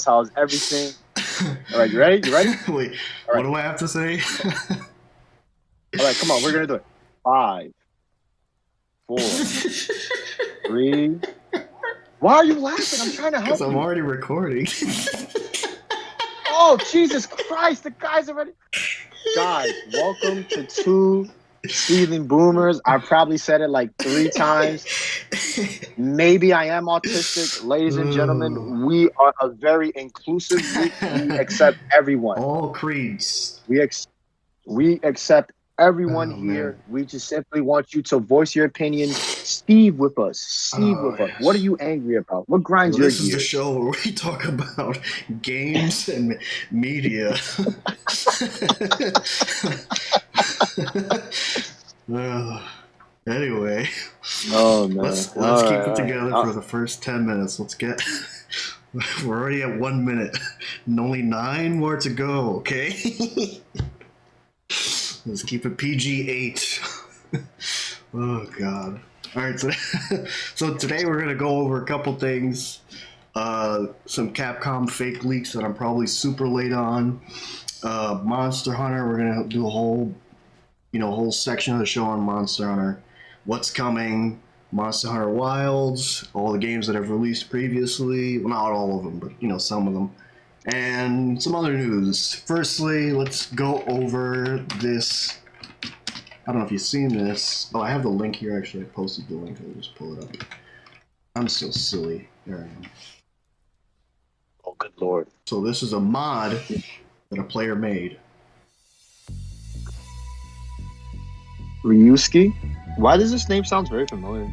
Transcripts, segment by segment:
how's everything? All right, you ready? You ready? Wait, All what right. do I have to say? All right, come on. We're gonna do it. 5, 4, 3. Why are you laughing? I'm trying to Because help I'm you. already recording. Oh, Jesus Christ! The guy's already. Guys, welcome to Two Seething Boomers. I probably said it like 3 times. Maybe I am autistic, ladies and gentlemen. We are a very inclusive group. We accept everyone. All creeds. We accept everyone Oh, man. here. We just simply want you to voice your opinion. Steve with us. Steve Oh, with us. What are yes. you angry about? What grinds Well, your this is the gears? show where we talk about games and media. Anyway, Oh man. let's keep it All together right. for the first 10 minutes. Let's get. We're already at 1 minute, and only 9 more to go. Okay. Let's keep it PG-8. Oh God. All right. So today we're gonna go over a couple things. Some Capcom fake leaks that I'm probably super late on. Monster Hunter. We're gonna do a whole section of the show on Monster Hunter. What's coming? Monster Hunter Wilds. All the games that have released previously. Well, not all of them, but some of them. And some other news. Firstly, let's go over this. I don't know if you've seen this. Oh, I have the link here. Actually, I posted the link. I'll just pull it up. I'm so silly. There I am. Oh, good lord. So this is a mod that a player made. Ryusuke? Why does this name sound very familiar?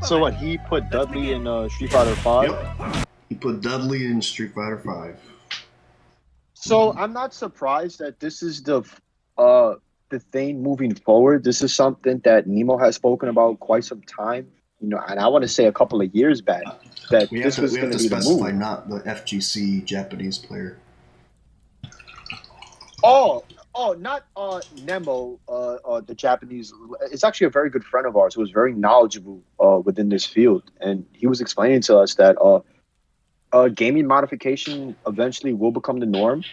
So what? He put Dudley in Street Fighter 5? Yep. He put Dudley in Street Fighter 5. So I'm not surprised that this is the thing moving forward. This is something that Nemo has spoken about quite some time, and I want to say a couple of years back that this was going to be the specify move. not the FGC Japanese player. Oh, not Nemo, the Japanese. It's actually a very good friend of ours who is very knowledgeable within this field, and he was explaining to us that gaming modification eventually will become the norm.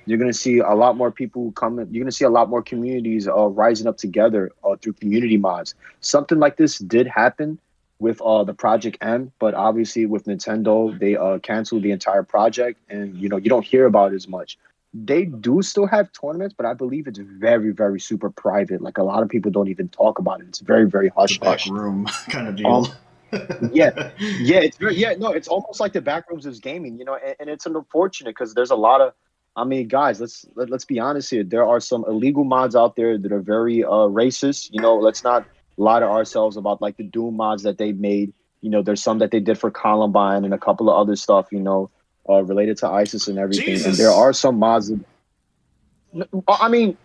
You're going to see a lot more people coming. You're going to see a lot more communities rising up together through community mods. Something like this did happen with the Project M, but obviously with Nintendo, they canceled the entire project, and you don't hear about it as much. They do still have tournaments, but I believe it's very, very super private. Like a lot of people don't even talk about it. It's very, very hush Back hush. room kind of deal. Yeah, it's almost like the back rooms of gaming, and it's unfortunate because there's a lot of, I mean, guys, let's be honest here. There are some illegal mods out there that are very racist. Let's not lie to ourselves about like the Doom mods that they made. There's some that they did for Columbine and a couple of other stuff. Related to ISIS and everything. Jesus. And there are some mods. I mean,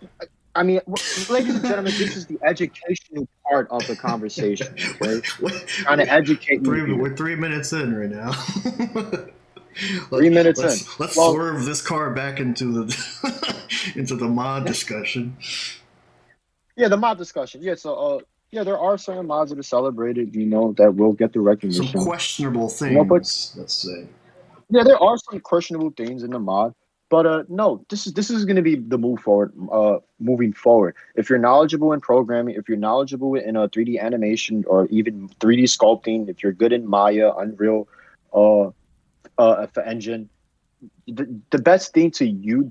ladies and gentlemen, this is the educational part of the conversation. Okay, trying to educate you here. We're 3 minutes in right now. 3 minutes in. Let's swerve this car back into the mod discussion. Yeah, the mod discussion. Yeah, so there are certain mods that are celebrated, that will get the recognition. Some questionable things, let's say. Yeah, there are some questionable things in the mod, but no, this is going to be the move forward. Moving forward, if you're knowledgeable in programming, if you're knowledgeable in 3D animation or even 3D sculpting, if you're good in Maya, Unreal, engine, the best thing for you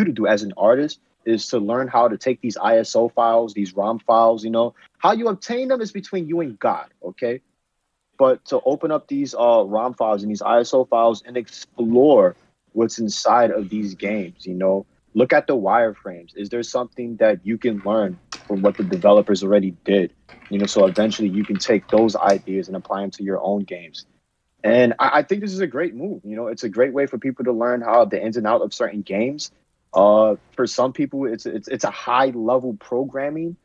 to do as an artist is to learn how to take these ISO files, these ROM files. How you obtain them is between you and God. Okay. But to open up these ROM files and these ISO files and explore what's inside of these games, look at the wireframes. Is there something that you can learn from what the developers already did? So eventually you can take those ideas and apply them to your own games. And I think this is a great move. It's a great way for people to learn how the ins and out of certain games. For some people, it's a high level programming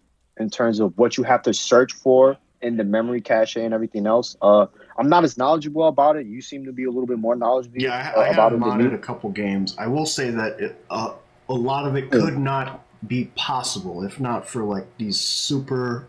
in terms of what you have to search for in the memory cache and everything else. I'm not as knowledgeable about it. You seem to be a little bit more knowledgeable. Yeah, I about have it than me. modded a couple games. I will say that a lot of it could not be possible if not for like these super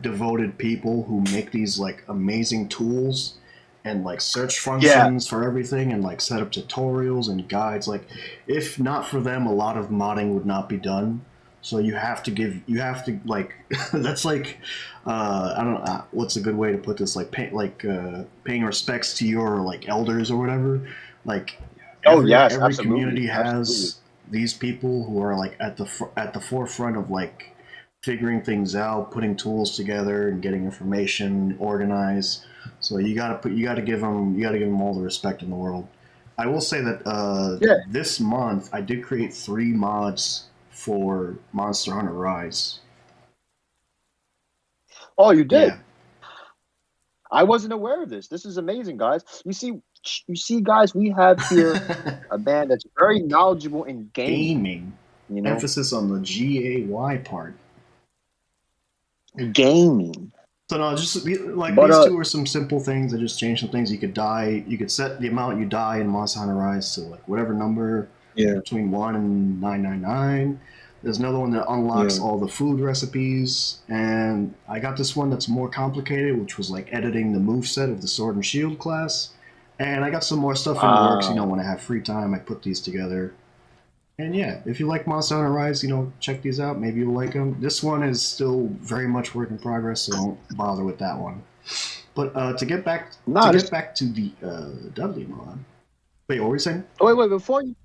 devoted people who make these like amazing tools and like search Yeah. functions for everything and like set up tutorials and guides. Like, if not for them, a lot of modding would not be done. So you have to like, that's like, I don't know, what's a good way to put this? Like, paying respects to your like elders or whatever. Like, Oh yes, every absolutely, community absolutely. has these people who are like at the forefront of like figuring things out, putting tools together, and getting information organized. So you gotta give them all the respect in the world. I will say that Yeah. this month I did create 3 mods for Monster Hunter Rise. Oh, you did. Yeah. I wasn't aware of this. This is amazing, guys. You see, guys, we have here a man that's very knowledgeable in gaming. Gaming. You know, Emphasis on the GAY part. gaming. So no, just like But these two are some simple things. I just changed some things. You could set the amount you die in Monster Hunter Rise to like whatever number yeah, between 1 and 999. There's another one that unlocks yeah. all the food recipes, and I got this one that's more complicated, which was like editing the moveset of the Sword and Shield class. And I got some more stuff in the works. Wow. When I have free time, I put these together. And yeah, if you like Monster Hunter Rise, check these out. Maybe you'll like them. This one is still very much work in progress, so don't bother with that one. But to get back to Nah, get this. back to the Dudley mod. Wait, what were you saying? Wait.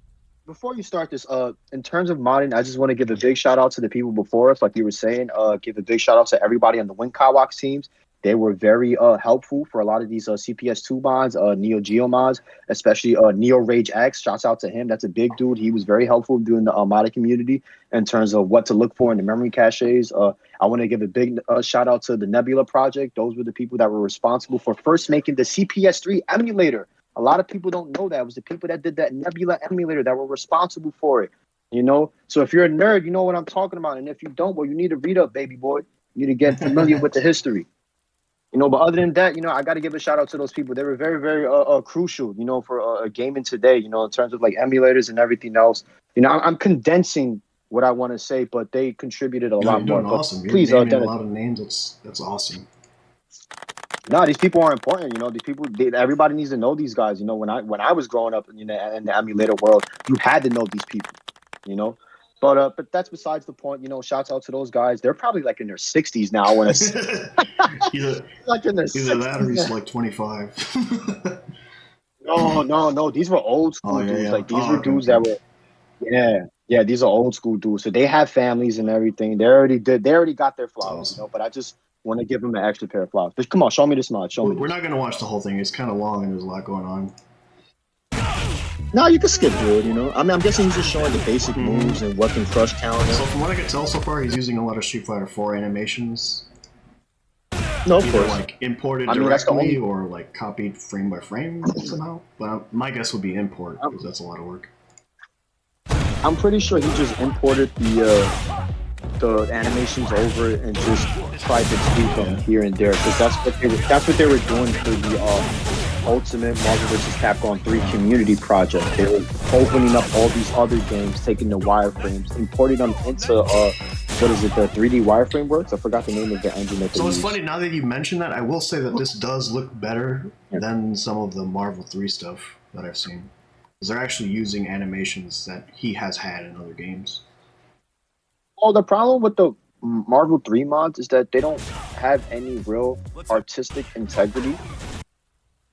Before you start this, in terms of modding, I just want to give a big shout out to the people before us, like you were saying. Give a big shout out to everybody on the WinKaiWalks teams. They were very helpful for a lot of these CPS2 mods, Neo Geo mods, especially Neo Rage X. Shouts out to him. That's a big dude. He was very helpful doing the modding community in terms of what to look for in the memory caches. I want to give a big shout out to the Nebula project. Those were the people that were responsible for first making the CPS3 emulator. A lot of people don't know that. It was the people that did that Nebula emulator that were responsible for it. So if you're a nerd, you know what I'm talking about. And if you don't, well, you need to read up, baby boy. You need to get familiar with the history. But other than that, I got to give a shout out to those people. They were very, very crucial, for gaming today, in terms of like emulators and everything else. I'm condensing what I want to say, but they contributed a No, lot you're more. doing But awesome. You're please, naming a Dennis. lot of names. That's awesome. No, these people are important. These people. Everybody needs to know these guys. When I was growing up, in the emulator world, you had to know these people. You know, but that's besides the point. Shouts out to those guys. They're probably like in their 60s now. I want to say, either like in their either that or 60s he's now. like 25. No. These were old Oh school yeah, dudes. yeah. Like these Oh, were okay, dudes okay. that were. Yeah. These are old school dudes. So they have families and everything. They already did. They already got their That's flowers. awesome. But I just want to give them an extra pair of flowers. But come on, show me this mod. Show me We're this. not gonna watch the whole thing. It's kind of long and there's a lot going on. No, you can skip through it. I'm guessing he's just showing the basic moves and what can crush counter. So from what I can tell so far, he's using a lot of Street Fighter 4 animations. No, of Either course. like imported That's the directly only. or like copied frame by frame somehow. But my guess would be import because that's a lot of work. I'm pretty sure he just imported the animations over and just tried to tweak them here and there because that's what they were doing for the Ultimate Marvel vs. Capcom 3 community project. They were opening up all these other games, taking the wireframes, importing them into what is it, the 3D wireframe works? I forgot the name of the engine that they So it's use. funny now that you mention that. I will say that this does look better than some of the Marvel 3 stuff that I've seen. Because they're actually using animations that he has had in other games. Well, the problem with the Marvel 3 mods is that they don't have any real artistic integrity.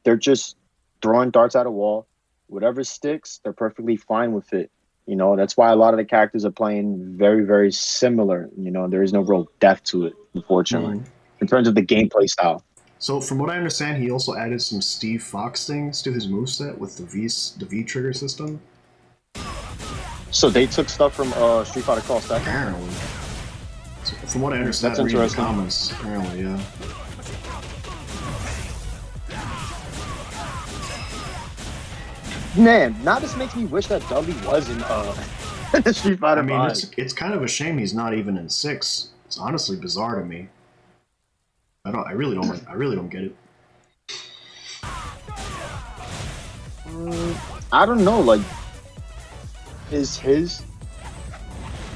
They're just throwing darts at a wall. Whatever sticks, they're perfectly fine with it. That's why a lot of the characters are playing very, very similar. There is no real depth to it, unfortunately, in terms of the gameplay style. So from what I understand, he also added some Steve Fox things to his moveset with the V trigger system. So they took stuff from Street Fighter Cross Tekken? Apparently. So from what I understand, That's reading the interesting. comments, apparently, yeah. Man, now this makes me wish that Dudley was in Street Fighter I mean, 5. it's kind of a shame he's not even in 6. It's honestly bizarre to me. I really don't get it. I don't know, like, is his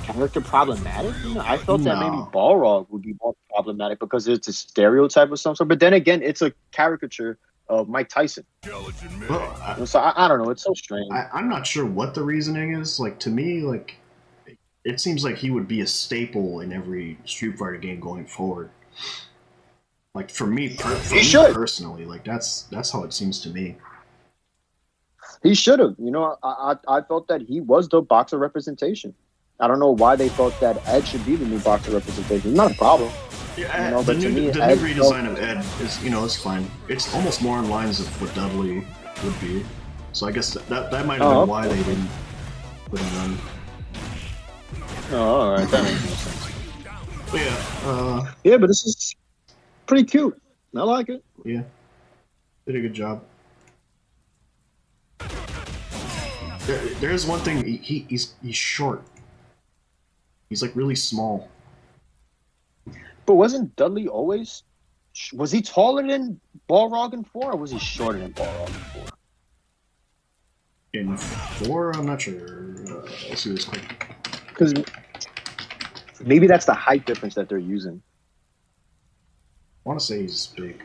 character problematic? I felt that maybe Balrog would be more problematic because it's a stereotype of some sort. But then again, it's a caricature of Mike Tyson. Well, So I don't know. It's so strange. I'm not sure what the reasoning is. Like to me, like it seems like he would be a staple in every Street Fighter game going forward. Like for me, He should. personally, like that's how it seems to me. He should have. You know, I felt that he was the boxer representation. I don't know why they thought that Ed should be the new boxer representation. It's not a problem. Yeah, You know, the but to me, new redesign of Ed is, it's fine. It's almost more in lines of what Dudley would be. So I guess that might have been why they didn't put him on. Oh, all right, that makes more sense. But yeah, yeah, but this is pretty cute. I like it. Yeah, did a good job. There's one thing. He's short. He's like really small. But wasn't Dudley always? Was he taller than Balrog in 4, or was he shorter than Balrog in 4? In 4, I'm not sure. Let's see this quick. Because maybe that's the height difference that they're using. I want to say he's big.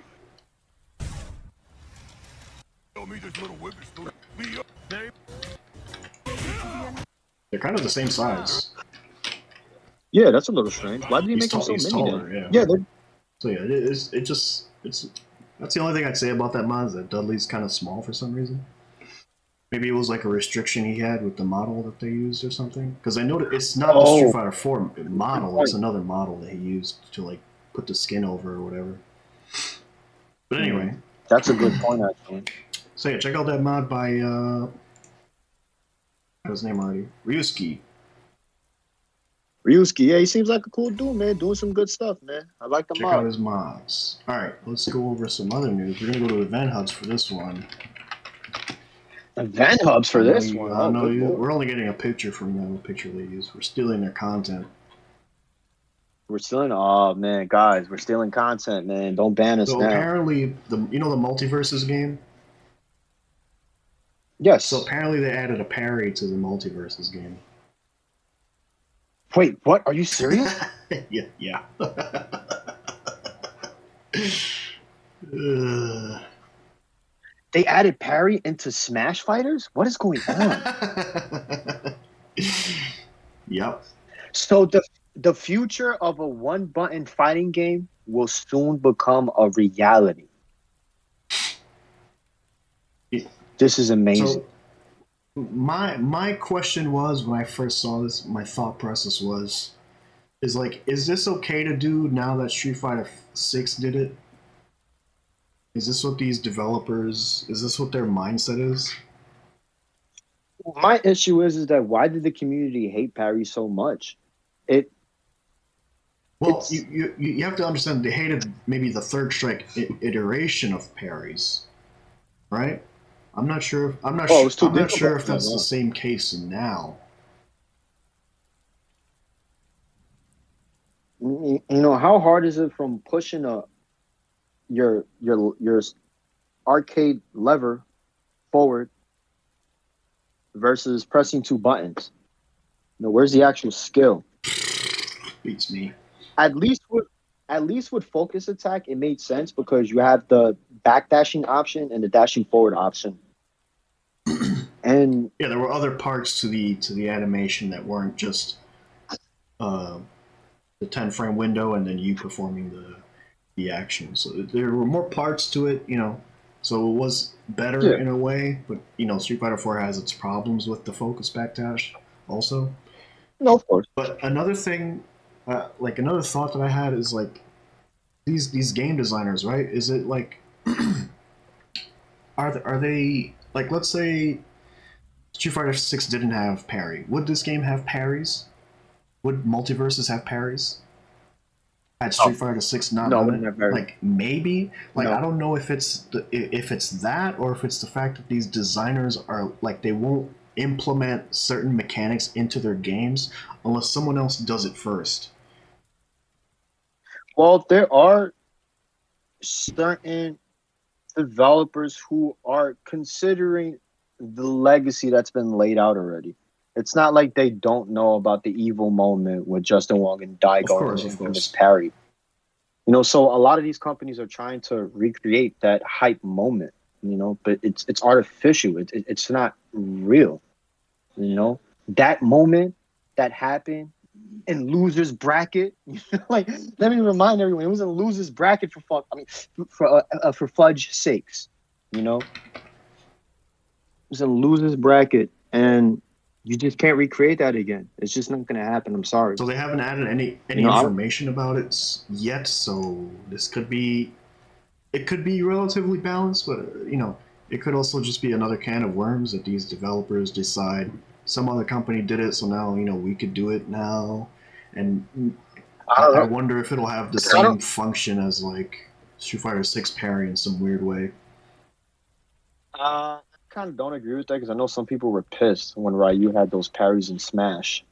They're kind of the same size. Yeah, that's a little strange. Why did he make him so mini? Taller, yeah. So yeah, it's that's the only thing I'd say about that mod is that Dudley's kind of small for some reason. Maybe it was like a restriction he had with the model that they used or something. Because I know that it's not the Street Fighter 4 model; it's another model that he used to like put the skin over or whatever. But anyway, that's a good point actually. So yeah, check out that mod by what's his name already? Ryusuke. Yeah, he seems like a cool dude, man. Doing some good stuff, man. I like the mod. Check out his mods. All right, let's go over some other news. We're gonna go to Event Hubs for this one. Event Hubs for this one? Oh no, we're only getting a picture from them. A picture they use. We're stealing their content. We're stealing. Oh man, guys, we're stealing content, man. Don't ban us now. So apparently, the Multiversus game. Yes. So apparently they added a parry to the Multiversus game. Wait, what? Are you serious? yeah. They added parry into Smash Fighters? What is going on? Yep. So the future of a one-button fighting game will soon become a reality. This is amazing. So, my question was when I first saw this, my thought process is this okay to do now that Street Fighter 6 did it? Is this what these developers, is this what their mindset is? My issue is that why did the community hate Parry so much? You have to understand they hated maybe the third strike iteration of Parries, right? I'm not sure. I'm not sure if that's the same case now. You know, how hard is it from pushing your arcade lever forward versus pressing 2 buttons? You know, where's the actual skill? Beats me. At least with focus attack, it made sense because you have the backdashing option and the dashing forward option. And yeah, there were other parts to the animation that weren't just the 10-frame window and then you performing the action. So there were more parts to it, So it was better in a way, but Street Fighter 4 has its problems with the focus backdash also. No, of course. But another thing, another thought that I had is like these game designers, right? Is it like are they like, let's say Street Fighter 6 didn't have parry. Would this game have parries? Would Multiversus have parries? Had Street Fighter 6 not done it? Like maybe. Like no. I don't know if it's that or if it's the fact that these designers are like they won't implement certain mechanics into their games unless someone else does it first. Well, there are certain developers who are considering the legacy that's been laid out already. It's not like they don't know about the evil moment with Justin Wong and Daigo and Miss Parry. So a lot of these companies are trying to recreate that hype moment, but it's artificial. It's not real. You know, that moment that happened in losers bracket. Like, let me remind everyone, it was a losers bracket for fuck. I mean, for fudge sakes. It was a losers bracket, and you just can't recreate that again. It's just not gonna happen. I'm sorry. So they haven't added any You know, I, information about it yet. So this could be, it could be relatively balanced, but it could also just be another can of worms that these developers decide some other company did it, so now we could do it now, and I don't I know. wonder if it'll have the I same don't. function as like Street Fighter Six parry in some weird way. I kind of don't agree with that because I know some people were pissed when Ryu had those parries in Smash,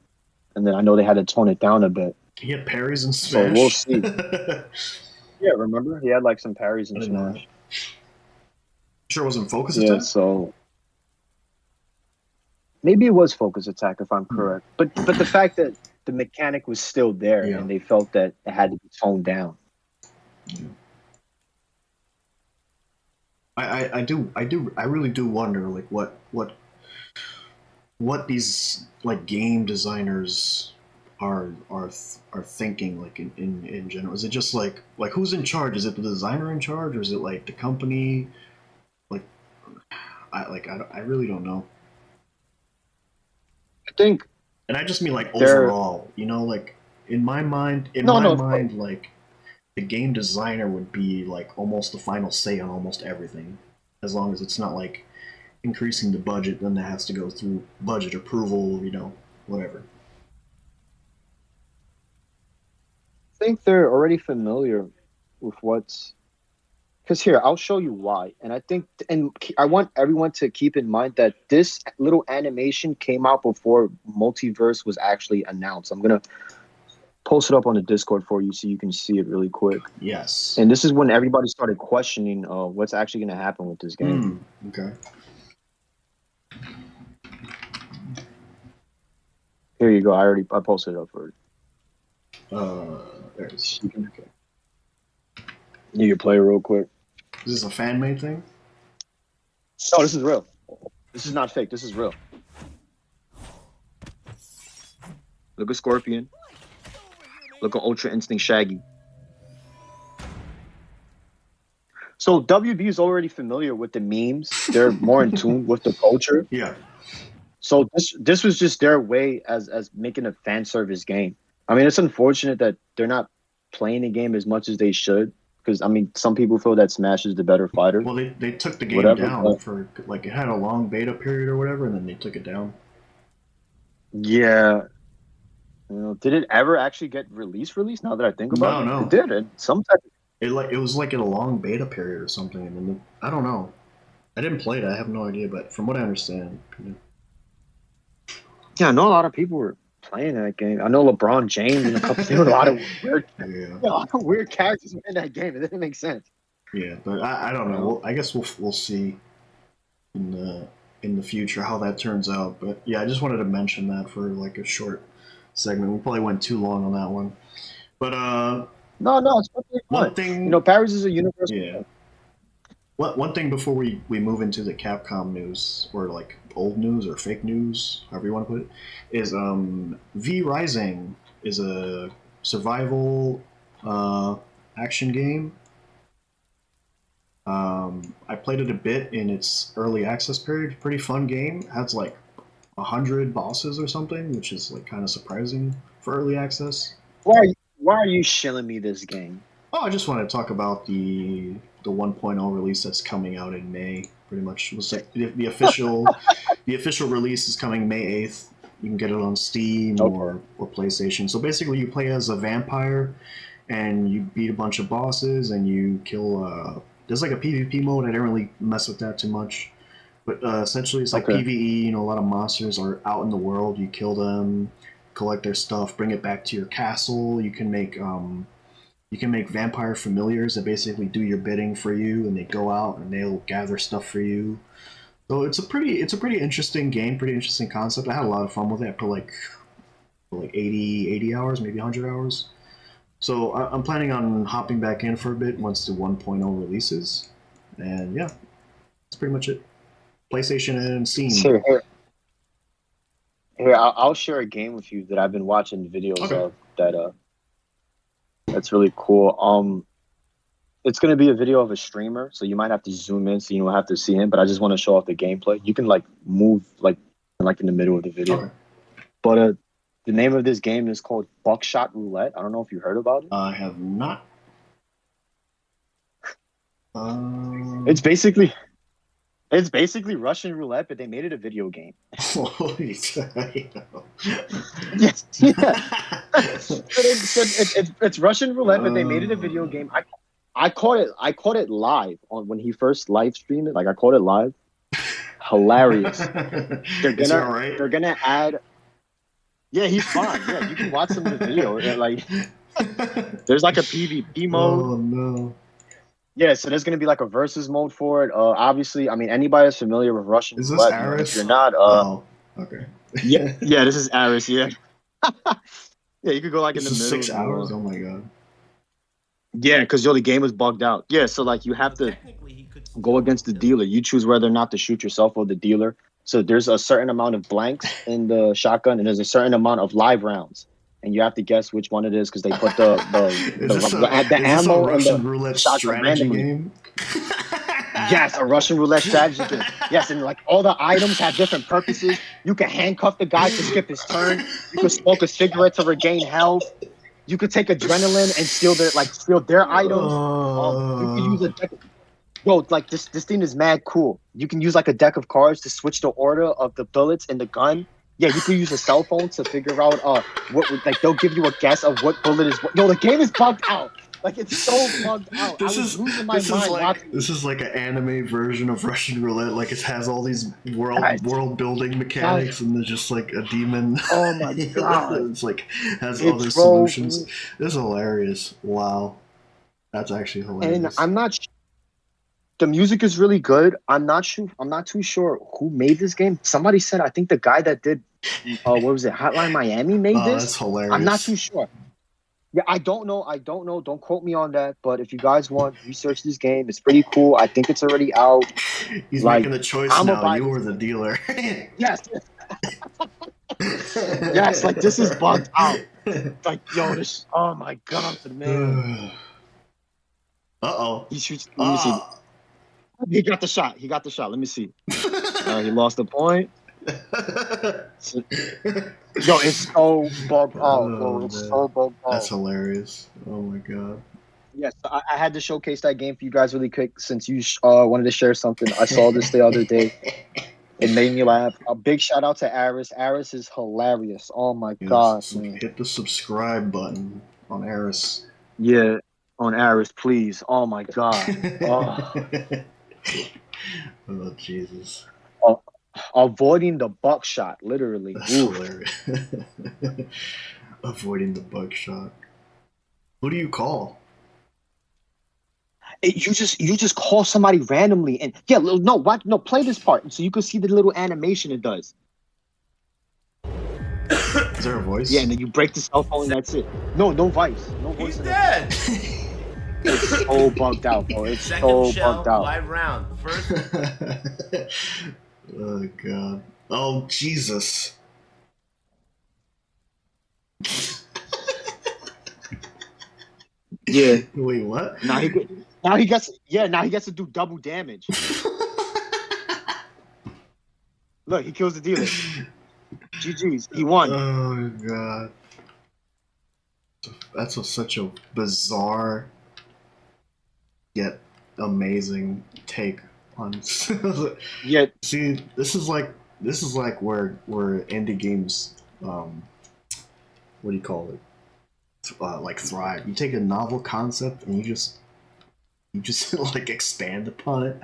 and then I know they had to tone it down a bit. He had parries in So we'll Smash. see. Yeah, remember he had like some parries I in didn't know that. Smash. Sure, it wasn't focus Yeah, attack. so maybe it was focus attack if I'm correct. But the fact that the mechanic was still there Yeah. and they felt that it had to be toned down. Yeah. I really do wonder like what these like game designers are thinking like in general. Is it just like who's in charge? Is it the designer in charge, or is it like the company? Like I really don't know. I think And I just mean like they're overall, like in my mind, no, of course. like the game designer would be like almost the final say on almost everything, as long as it's not like increasing the budget, then that has to go through budget approval, whatever. I think they're already familiar with what's because here I'll show you why. And I think and I want everyone to keep in mind that this little animation came out before Multiverse was actually announced. I'm gonna post it up on the Discord for you so you can see it really quick. Yes. And this is when everybody started questioning what's actually going to happen with this game. Okay. Here you go. I posted it up for There it is. you. Okay. You can play it real quick. Is this a fan made thing? No, this is real. This is not fake. This is real. Look at Scorpion. Look at Ultra Instinct Shaggy. So WB is already familiar with the memes. They're more in tune with the culture. Yeah. So this was just their way as making a fan service game. I mean, it's unfortunate that they're not playing the game as much as they should. Because I mean, some people feel that Smash is the better fighter. Well, they took the game Whatever, down for like it had a long beta period or whatever, and then they took it down. yeah. Did it ever actually get released? Now that I think about No. it did. And sometimes It was like in a long beta period or something, and then I don't know. I didn't play it. I have no idea, but from what I understand, yeah, I know a lot of people were playing that game. I know LeBron James and a couple. There were a lot of weird, a lot of weird characters in that game. It didn't make sense. Yeah, but I don't know. I guess we'll see in the future how that turns out. But yeah, I just wanted to mention that for like a short segment. We probably went too long on that one. But No, it's perfectly one fine. thing, Parries is a universal. yeah. One thing before we move into the Capcom news, or like old news or fake news, however you want to put it, is V Rising is a survival action game. I played it a bit in its early access period. Pretty fun game. It has like 100 bosses or something, which is like kind of surprising for early access. Why are you shilling me this game? Oh, I just want to talk about the 1.0 release that's coming out in May. Pretty much, it was like the official release is coming May 8th. You can get it on Steam or PlayStation. So basically, you play as a vampire, and you beat a bunch of bosses, and you kill. There's like a PvP mode. I didn't really mess with that too much, but essentially it's like PvE. A lot of monsters are out in the world. You kill them, collect their stuff, bring it back to your castle. You can make vampire familiars that basically do your bidding for you, and they go out and they'll gather stuff for you. So it's a pretty interesting game, pretty interesting concept. I had a lot of fun with it. I put like 80 hours, maybe 100 hours. So I'm planning on hopping back in for a bit once the 1.0 releases, and yeah, that's pretty much it. PlayStation and Steam. So here, I'll share a game with you that I've been watching videos Okay. of that's really cool. It's gonna be a video of a streamer, so you might have to zoom in so you don't have to see him. But I just want to show off the gameplay. You can like move like in the middle of the video. Okay. But the name of this game is called Buckshot Roulette. I don't know if you heard about it. I have not. It's basically Russian roulette, but they made it a video game. Yes. Yeah. It's Russian roulette, but they made it a video game. I caught it live on when he first live streamed it. Like I caught it live. Hilarious. They're gonna add. Yeah, he's fine. Yeah, you can watch some of the video. Like there's like a PvP mode. Oh no. Yeah, so there's gonna be like a versus mode for it. Obviously, I mean anybody that's familiar with Russian Is this roulette, Aris? if you're not, oh, okay. yeah, this is Aris. Yeah, yeah, you could go like in the middle. 6 hours. Oh my god. Yeah, because the game is bugged out. Yeah, so like you have to go against the dealer. You choose whether or not to shoot yourself or the dealer. So there's a certain amount of blanks in the shotgun, and there's a certain amount of live rounds, and you have to guess which one it is because they put the ammo and the roulette shotgun strategy randomly. game? Yes, a Russian roulette strategy game. Yes, and like all the items have different purposes. You can handcuff the guy to skip his turn. You can smoke a cigarette to regain health. You could take adrenaline and steal their items. You can use a deck. Yo, like this thing is mad cool. You can use like a deck of cards to switch the order of the bullets in the gun. Yeah, you can use a cell phone to figure out what like they'll give you a guess of what bullet is what. Yo, the game is bugged out. Like it's so bugged out. This I was losing my mind watching. This is like an anime version of Russian roulette. Like it has all these world building mechanics, and there's just like a demon. Oh my god! It's like has other solutions. This is hilarious. Wow, that's actually hilarious. And I'm not. The music is really good. I'm not too sure who made this game. Somebody said I think the guy that did what was it? Hotline Miami made this. That's hilarious. I'm not too sure. Yeah, I don't know. Don't quote me on that. But if you guys want, research this game. It's pretty cool. I think it's already out. He's making the choice now. You were the dealer. Yes. Yes, like this is bugged out. Like, yo, this. Oh my god, man. Uh-oh. He shoots. Let me see. He got the shot. Let me see. He lost the point. Yo, it's so bugged out, bro. It's so bugged out. That's hilarious. Oh my god. Yes, I had to showcase that game for you guys really quick since you wanted to share something. I saw this the other day. It made me laugh. A big shout out to Aris. Aris is hilarious. Oh my god, man. Hit the subscribe button on Aris. Yeah, on Aris, please. Oh my god. Oh. Oh Jesus. Avoiding the buckshot, literally. That's hilarious. Avoiding the buckshot. Who do you call? You just call somebody randomly and play this part so you can see the little animation it does. Is there a voice? Yeah, and then you break the cell phone and that's it. No voice. No voice. He's dead. It's so bugged out, bro. It's so bugged out. Live round. First. Oh god. Oh Jesus. Yeah. Wait, what? Now he gets to do double damage. Look, he kills the dealer. GG's. He won. Oh god. That's such a bizarre yet amazing take on. Yeah. See, this is like where indie games, what do you call it? Like thrive. You take a novel concept and you just like expand upon it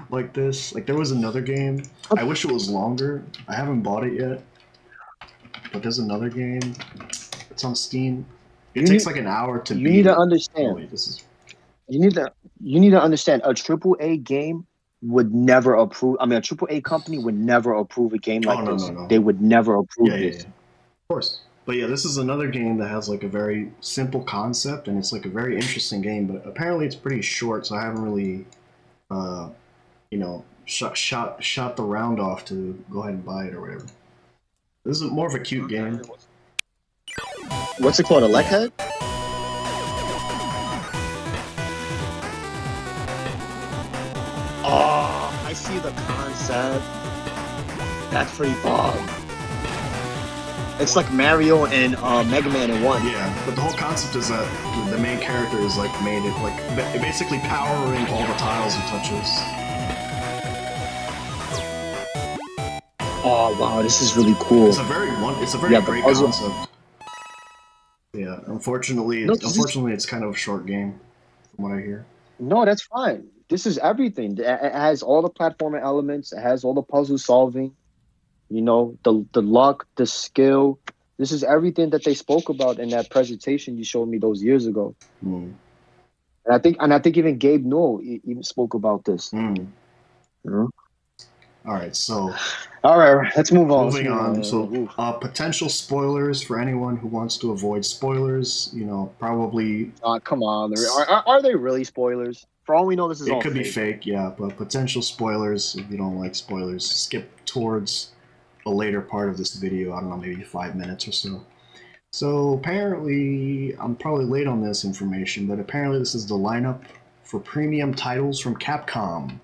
like this. Like there was another game. I wish it was longer. I haven't bought it yet, but there's another game. It's on Steam. It takes like an hour to beat. You need to understand. Oh, wait, You need to understand. A AAA game would never approve. I mean, a AAA company would never approve a game like this. No. They would never approve this. Yeah. Of course. But yeah, this is another game that has like a very simple concept, and it's like a very interesting game. But apparently, it's pretty short, so I haven't really, uh, shot the round off to go ahead and buy it or whatever. This is more of a cute game. What's it called? A lek head? Oh, I see the concept. That's pretty fun. It's like Mario and Mega Man in one. Yeah, but the whole concept is that the main character is like made it like basically powering all the tiles he touches. Oh wow, this is really cool. It's a very great concept. Yeah, unfortunately, it's kind of a short game, from what I hear. No, that's fine. This is everything. It has all the platforming elements. It has all the puzzle solving. You know, the luck, the skill. This is everything that they spoke about in that presentation you showed me those years ago. Mm. And I think even Gabe Newell even spoke about this. Mm. Mm-hmm. All right, so. All right, let's move on. Moving on. So, potential spoilers for anyone who wants to avoid spoilers. You know, probably. Come on, are they really spoilers? For all we know, this is all fake. It could be fake, yeah. But potential spoilers. If you don't like spoilers, skip towards a later part of this video. I don't know, maybe 5 minutes or so. So apparently, I'm probably late on this information, but apparently this is the lineup for premium titles from Capcom.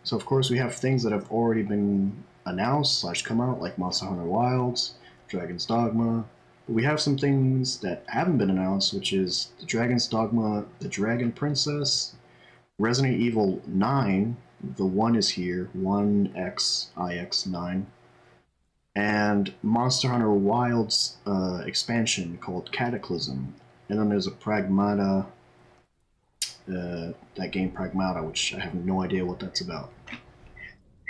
So of course we have things that have already been announced / come out, like Monster Hunter Wilds, Dragon's Dogma. But we have some things that haven't been announced, which is the Dragon's Dogma, the Dragon Princess, Resident Evil 9, the 1 is here, 1XX9, and Monster Hunter Wilds expansion called Cataclysm. And then there's a Pragmata, that game Pragmata, which I have no idea what that's about.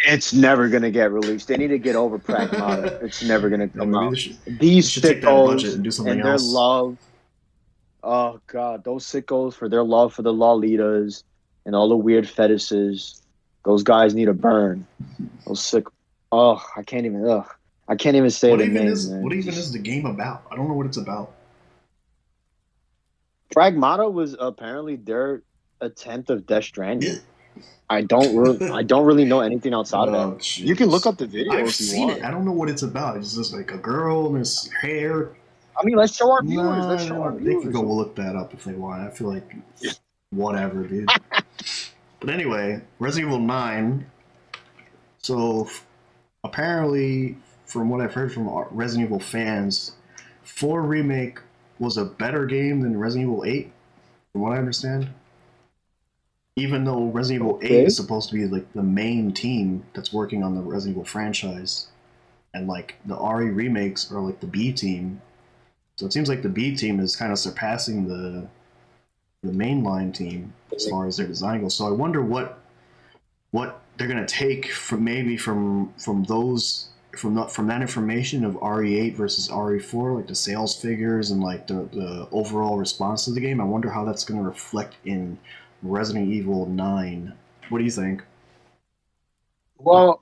It's never gonna get released. They need to get over Pragmata. It's never gonna come out. These sickos and their love. Oh god, those sickos for their love for the Lolitas and all the weird fetishes. Those guys need to burn. Those sick. Oh, I can't even say the name. What even is the game about? I don't know what it's about. Pragmata was apparently their attempt of Death Stranding. I don't really know anything outside of that. Geez. You can look up the video. I've seen it. I don't know what it's about. It's just like a girl and this hair. I mean, let's show our viewers. Let's show our viewers. They can go look that up if they want. I feel like whatever, dude. But anyway, Resident Evil 9. So apparently, from what I've heard from Resident Evil fans, 4 Remake was a better game than Resident Evil 8, from what I understand. Even though Resident Evil 8 is supposed to be like the main team that's working on the Resident Evil franchise, and like the RE remakes are like the B team. So it seems like the B team is kind of surpassing the mainline team as far as their design goes. So I wonder what they're gonna take from that information of RE8 versus RE4, like the sales figures and like the overall response to the game. I wonder how that's gonna reflect in Resident Evil 9. What do you think? Well,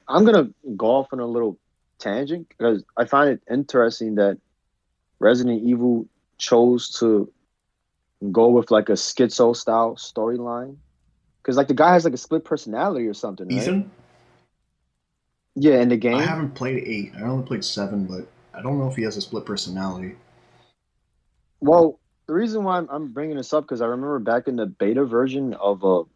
I'm gonna go off on a little tangent because I find it interesting that Resident Evil chose to go with like a schizo style storyline, because like the guy has like a split personality or something, right? Ethan? Yeah, in the game. I haven't played 8. I only played 7, but I don't know if he has a split personality. Well, the reason why I'm bringing this up because I remember back in the beta version of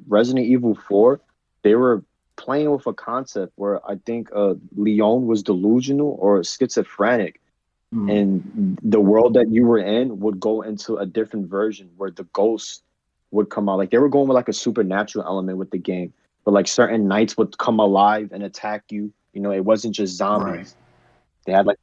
Resident Evil 4, they were playing with a concept where I think Leon was delusional or schizophrenic, and the world that you were in would go into a different version where the ghosts would come out. Like they were going with like a supernatural element with the game, but like certain knights would come alive and attack you. You know, it wasn't just zombies. Right. They had like,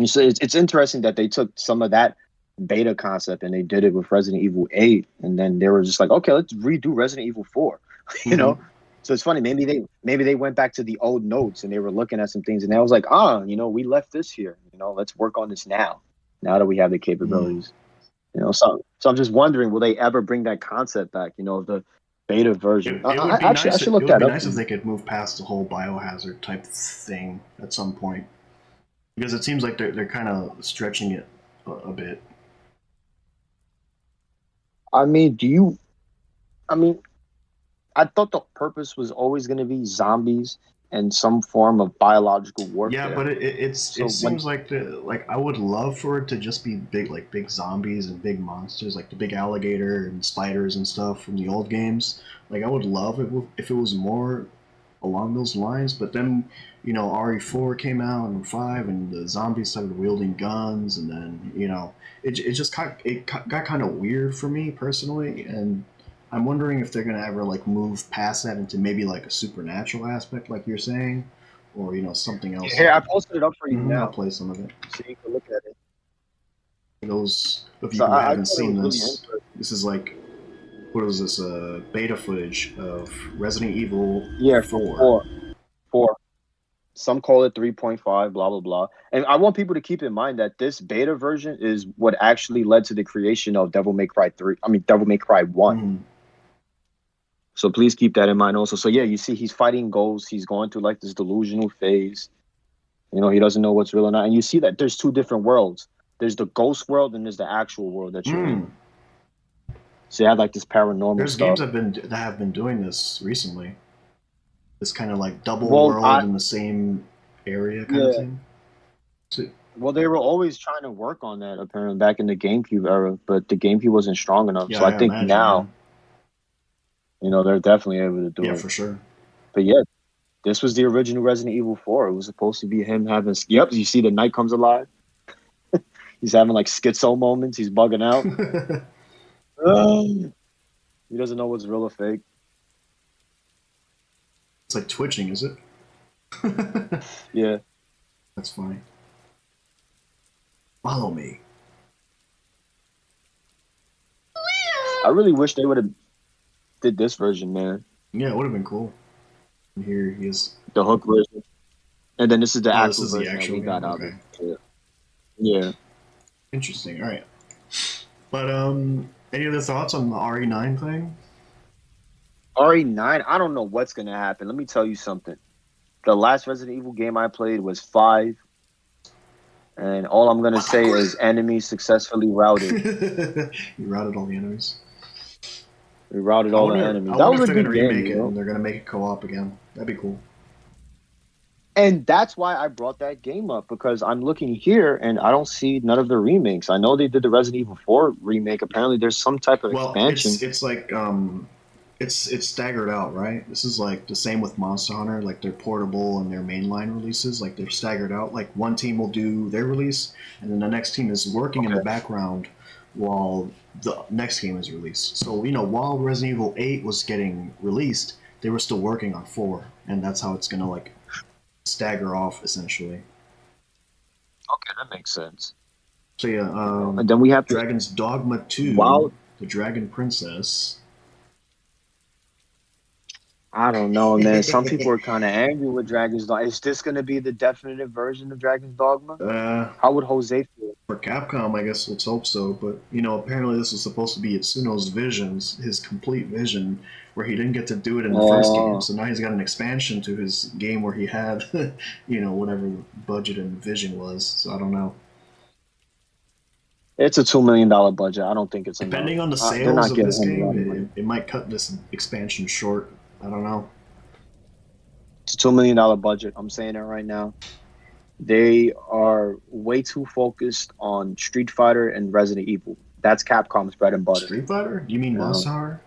so it's interesting that they took some of that beta concept and they did it with Resident Evil 8, and then they were just like, okay, let's redo Resident Evil 4. You know, so it's funny. Maybe they went back to the old notes and they were looking at some things, and I was like, you know, we left this here. You know, let's work on this now that we have the capabilities. You know, so I'm just wondering, will they ever bring that concept back? You know, the beta version. I should look that up. It would be nice if they could move past the whole biohazard type thing at some point. Because it seems like they're kind of stretching it a bit. I mean, do you? I mean, I thought the purpose was always going to be zombies and some form of biological Yeah, warfare. but it So when seems like I would love for it to just be big, like big zombies and big monsters, like the big alligator and spiders and stuff from the old games. Like I would love it if it was more along those lines. But then, RE4 came out and 5, and the zombies started wielding guns, and then it just got kind of weird for me personally, and I'm wondering if they're gonna ever like move past that into maybe like a supernatural aspect, like you're saying, or something else. here, I posted it up for you I'll now, play some of it. so you can look at it. For those of you So who I haven't thought it seen was really this, interesting. this is like what was this? Beta footage of Resident Evil Yeah, for 4. four. Some call it 3.5, blah blah blah. And I want people to keep in mind that this beta version is what actually led to the creation of Devil May Cry 3. I mean, Devil May Cry 1. Mm-hmm. So please keep that in mind also. So yeah, you see he's fighting ghosts. He's going through like this delusional phase. He doesn't know what's real or not. And you see that there's two different worlds. There's the ghost world and there's the actual world that you're in. So you have like this paranormal There's stuff. games that have been doing this recently. This kind of like double Well, world in the same area kind of yeah. thing. So, Well, they were always trying to work on that apparently back in the GameCube era, but the GameCube wasn't strong enough. yeah, So I I think imagine. now, they're definitely able to do Yeah, it. for sure. But yeah, this was the original Resident Evil 4. It was supposed to be him having. Yep, you see the night comes alive. He's having like schizo moments. He's bugging out. He doesn't know what's real or fake. It's like twitching, is it? Yeah. That's funny. Follow me. I really wish they would have did this version, man. Yeah, it would have been cool. And here he is. The hook version. And then this is the Oh, this actual is the version actual that we got game. out Okay. of. Yeah. Interesting. All right. But any other thoughts on the RE9 thing? RE9, I don't know what's going to happen. Let me tell you something. The last Resident Evil game I played was 5. And all I'm going to say is enemies successfully routed. You routed all the enemies. We routed all the enemies. That was if a they're good going to game, remake it and they're going to make it co-op again. That'd be cool. And that's why I brought that game up, because I'm looking here and I don't see none of the remakes. I know they did the Resident Evil 4 remake. Apparently there's some type of expansion. It's like it's staggered out, right? This is like the same with Monster Hunter, like their portable and their mainline releases, like they're staggered out. Like one team will do their release and then the next team is working in the background while the next game is released. So, while Resident Evil 8 was getting released, they were still working on 4, and that's how it's gonna like stagger off essentially. Okay, that makes sense. So yeah, and then we have Dragon's Dogma 2, the Dragon Princess. I don't know, man. Some people are kind of angry with Dragon's Dogma. Is this going to be the definitive version of Dragon's Dogma? How would Jose feel? For Capcom, I guess let's hope so. But, apparently this was supposed to be Itsuno's visions, his complete vision, where he didn't get to do it in the first game. So now he's got an expansion to his game where he had, whatever the budget and vision was. So I don't know. It's a $2 million budget. I don't think it's enough. Depending on the sales of this game, it might cut this expansion short. I don't know. It's a $2 million budget. I'm saying it right now. They are way too focused on Street Fighter and Resident Evil. That's Capcom's bread and butter. Street Fighter? You mean Monster Hunter?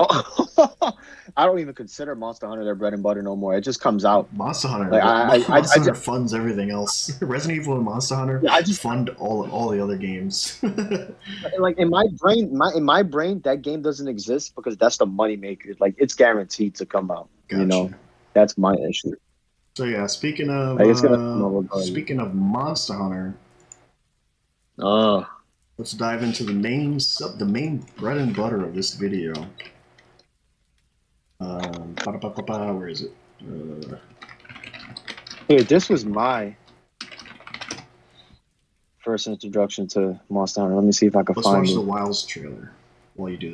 Oh, I don't even consider Monster Hunter their bread and butter no more. It just comes out. Monster Hunter. Like, Monster Hunter funds everything else. Resident Evil and Monster Hunter fund all the other games. Like in my brain, that game doesn't exist because that's the money maker. Like it's guaranteed to come out. Gotcha. That's my issue. So yeah, speaking of Monster Hunter, let's dive into the main bread and butter of this video. Where is it? Here, this was my first introduction to Monster Hunter. Let me see if I can find it. Let's watch the Wilds trailer while you do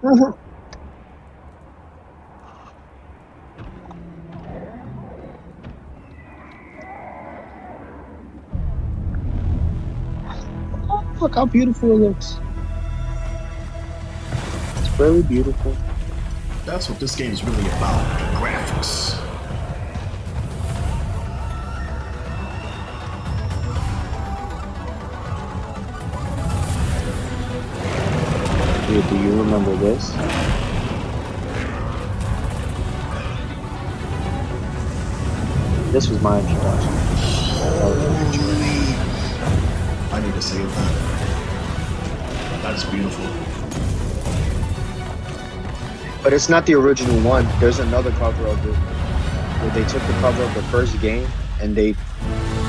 that. Look how beautiful it looks. It's very beautiful. That's what this game is really about, the graphics. Dude, do you remember this? This was my introduction. Holy! I need to save that. That's beautiful. But it's not the original one. There's another cover of it where they took the cover of the first game and they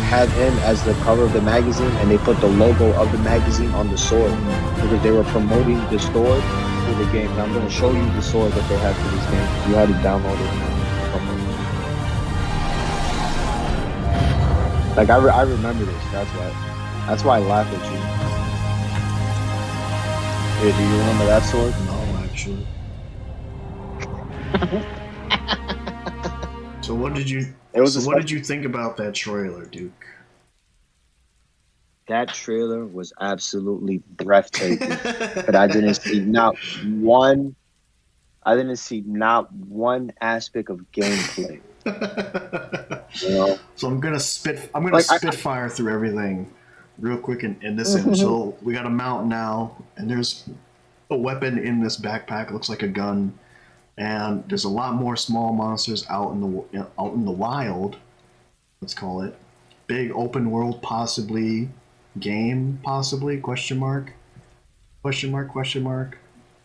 had him as the cover of the magazine, and they put the logo of the magazine on the sword because they were promoting the sword for the game. And I'm going to show you the sword that they had for this game. You had to download it. Like I remember this. That's why I laugh at you. Hey, do you remember that sword? No, actually. So what did you think about that trailer, Duke? That trailer was absolutely breathtaking. But I didn't see not one aspect of gameplay. You know? So I'm gonna spitfire through everything real quick in this image. So we got a mount now, and there's a weapon in this backpack. It looks like a gun. And there's a lot more small monsters out in the wild, let's call it. Big open world, possibly game, possibly question mark. It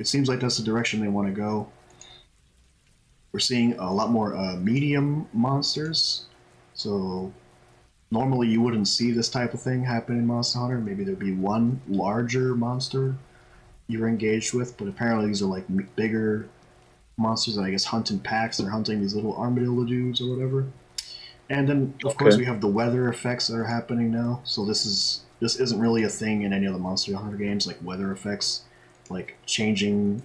seems like that's the direction they want to go. We're seeing a lot more medium monsters. So normally you wouldn't see this type of thing happen in Monster Hunter. Maybe there'd be one larger monster you're engaged with, but apparently these are like bigger monsters that I guess hunt in packs. They're hunting these little armadillo dudes or whatever. And then of course we have the weather effects that are happening now. So this isn't really a thing in any of the Monster Hunter games, like weather effects, like changing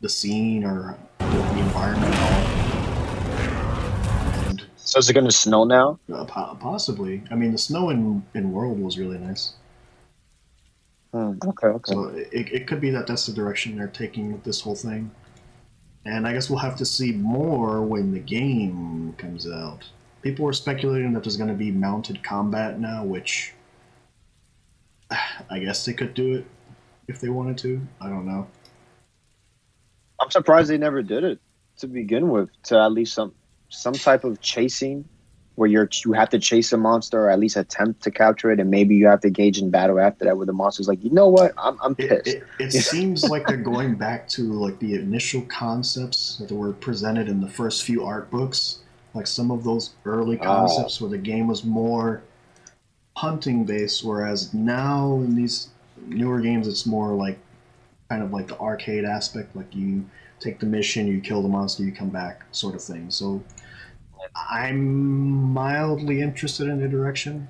the scene or the environment at all. And so is it going to snow now? Possibly. I mean, the snow in World was really nice. Okay. So it could be that that's the direction they're taking with this whole thing. And I guess we'll have to see more when the game comes out. People were speculating that there's going to be mounted combat now, which I guess they could do it if they wanted to. I don't know. I'm surprised they never did it to begin with, to at least some type of chasing where you have to chase a monster or at least attempt to capture it, and maybe you have to engage in battle after that where the monster's like, you know what, I'm pissed. It seems like they're going back to like the initial concepts that were presented in the first few art books, like some of those early concepts where the game was more hunting based, whereas now in these newer games it's more like kind of like the arcade aspect, like you take the mission, you kill the monster, you come back, sort of thing. So I'm mildly interested in the direction.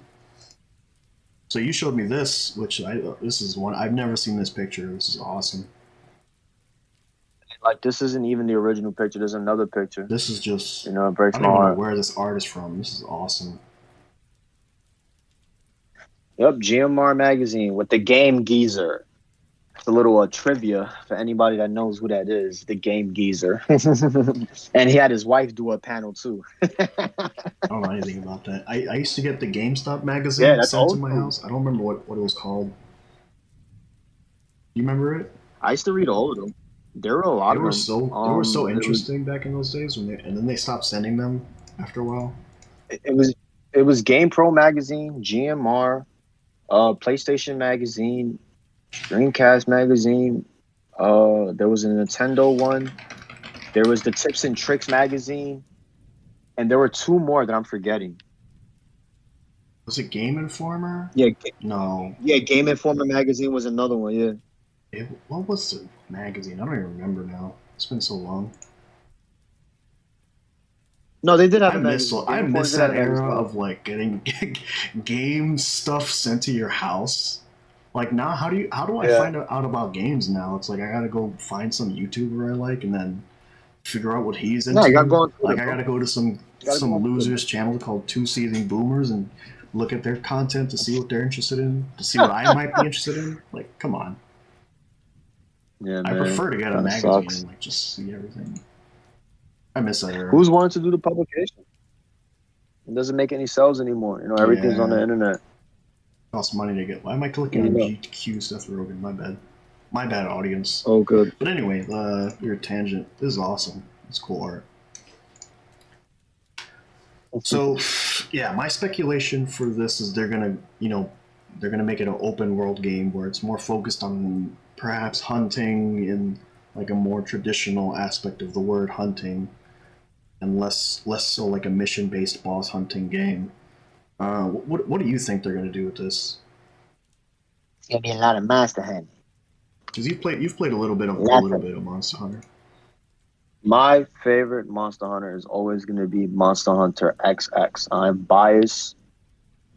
So you showed me this, this is one I've never seen. This picture. This is awesome. Like this isn't even the original picture. There's another picture. This is just it breaks I my don't even heart. know where this art is from. This is awesome. Yep, GMR magazine with the Game Geezer. It's a little trivia for anybody that knows who that is. The Game Geezer, and he had his wife do a panel too. I don't know anything about that. I used to get the GameStop magazine sent to my house. I don't remember what it was called. You remember it? I used to read all of them. There were a lot of them. They were so interesting back in those days, and then they stopped sending them after a while. It was Game Pro magazine, GMR, PlayStation magazine, Dreamcast magazine. There was a Nintendo one. There was the Tips and Tricks magazine, and there were two more that I'm forgetting. Was it Game Informer? Yeah. No. Yeah, Game Informer magazine was another one. Yeah. What was the magazine? I don't even remember now. It's been so long. No, they did have a magazine. I miss that era of like getting game stuff sent to your house. Like now, how do I find out about games now? It's like I gotta go find some YouTuber I like and then figure out what he's into. No, you gotta go I gotta go to some loser's channel called Two Seething Boomers and look at their content to see what they're interested in, to see what I might be interested in. Like, come on. Yeah, I man. prefer to get a That magazine sucks. and like just see everything. I miss that era. Who's wanting to do the publication? It doesn't make any sales anymore. You know, everything's on the Yeah, internet. costs money to get. Why am I clicking You on know. GQ Seth Rogen? My bad. My bad, audience. Oh, good. But anyway, your tangent. This is awesome. It's cool art. So, yeah, my speculation for this is they're gonna, they're gonna make it an open world game where it's more focused on perhaps hunting in like a more traditional aspect of the word hunting, and less so like a mission based boss hunting game. What do you think they're gonna do with this? It's gonna be a lot of Monster Hunter. Because you've played a Lots little of. bit of Monster Hunter. My favorite Monster Hunter is always going to be Monster Hunter XX. I'm biased.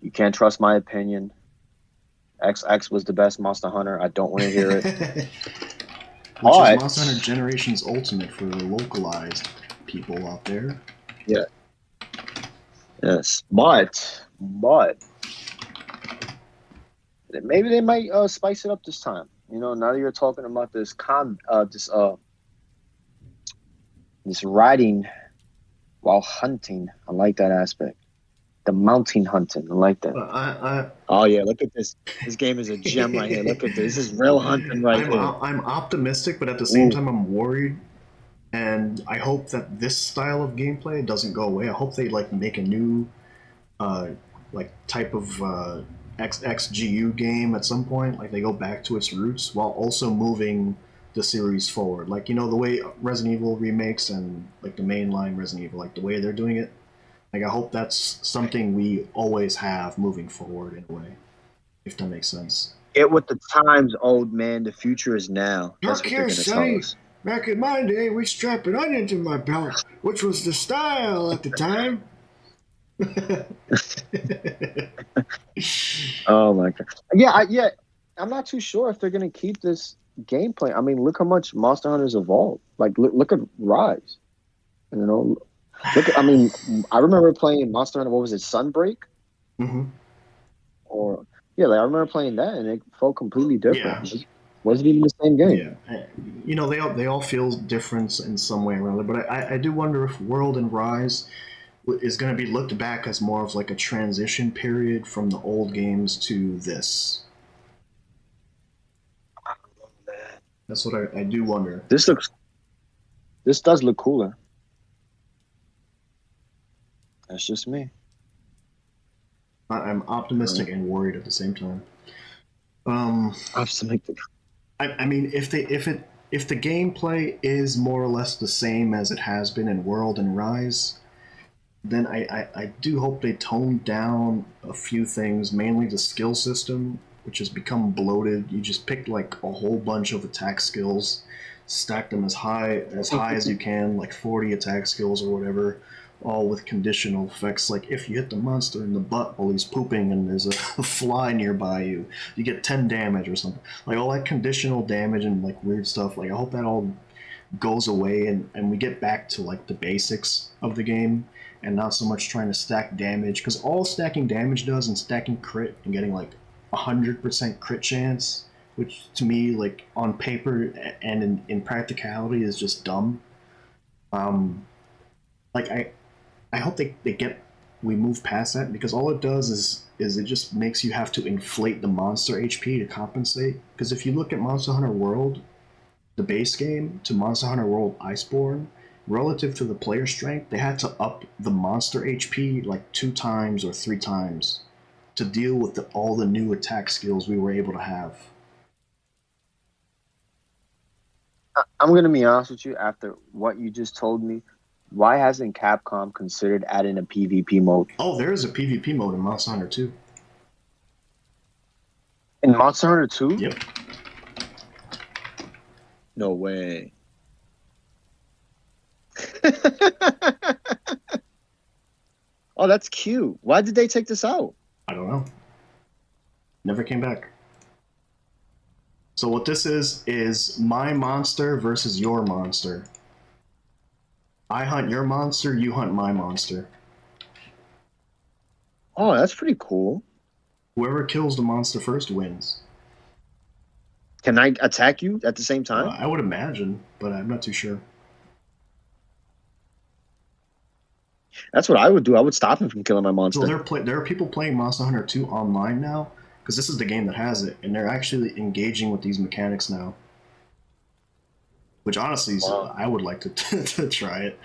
You can't trust my opinion. XX was the best Monster Hunter. I don't want to hear it. Which is But Monster Hunter Generations Ultimate for the localized people out there. yeah, yes, but maybe they might spice it up this time. You know, now that you're talking about this riding while hunting, I like that aspect. The mountain hunting, I like that. Oh yeah, look at this. This game is a gem right here. Look at this. This is real hunting right here. I'm optimistic, but at the same Ooh. time, I'm worried, and I hope that this style of gameplay doesn't go away. I hope they like make a new, like type of XXGU game at some point. Like they go back to its roots while also moving the series forward. Like the way Resident Evil remakes and like the mainline Resident Evil, like the way they're doing it. Like I hope that's something we always have moving forward in a way, if that makes sense. Get with the times, old man. The future is now. That's Look what they're here, gonna tell Sonny. us. Back in my day, we strapped an onion to my belt, which was the style at the time. Oh my god. Yeah. I'm not too sure if they're gonna keep this gameplay. I mean, look how much Monster Hunter's evolved. Like, look at Rise. You know, look. I mean, I remember playing Monster Hunter. What was it, Sunbreak? Mm-hmm. Or yeah, like I remember playing that, and it felt completely different. Yeah, It wasn't even the same game. yeah. They all feel different in some way or another, but I do wonder if World and Rise is going to be looked back as more of like a transition period from the old games to this. That's what I do wonder. This does look cooler. That's just me. I'm optimistic and worried at the same time. Um, Optimistic. I mean, if the gameplay is more or less the same as it has been in World and Rise, then I do hope they tone down a few things, mainly the skill system, which has become bloated. You just pick like a whole bunch of attack skills, stack them as high as you can, like 40 attack skills or whatever, all with conditional effects. Like if you hit the monster in the butt while he's pooping and there's a fly nearby you, you get 10 damage or something. Like all that conditional damage and like weird stuff. Like I hope that all goes away and we get back to like the basics of the game and not so much trying to stack damage, because all stacking damage does and stacking crit and getting like 100% crit chance, which to me like on paper and in practicality is just dumb. um like I hope they get we move past that, because all it does is it just makes you have to inflate the monster HP to compensate. Because if you look at Monster Hunter World, the base game, to Monster Hunter World Iceborne, relative to the player strength, they had to up the monster HP like 2 times or 3 times to deal with all the new attack skills we were able to have. I'm gonna be honest with you. After what you just told me, why hasn't Capcom considered adding a PvP mode Oh, there is a PvP mode in Monster Hunter 2. in Monster Hunter 2? Yep. No way. Oh, that's cute. Why did they take this out? I don't know. Never came back. So what this is my monster versus your monster. I hunt your monster, you hunt my monster. Oh, that's pretty cool. Whoever kills the monster first wins. Can I attack you at the same time? I would imagine, but I'm not too sure. That's what I would do. I would stop him from killing my So monster. there are people playing Monster Hunter 2 online now because this is the game that has it, and they're actually engaging with these mechanics now. Which honestly, Wow. I would like to to try it.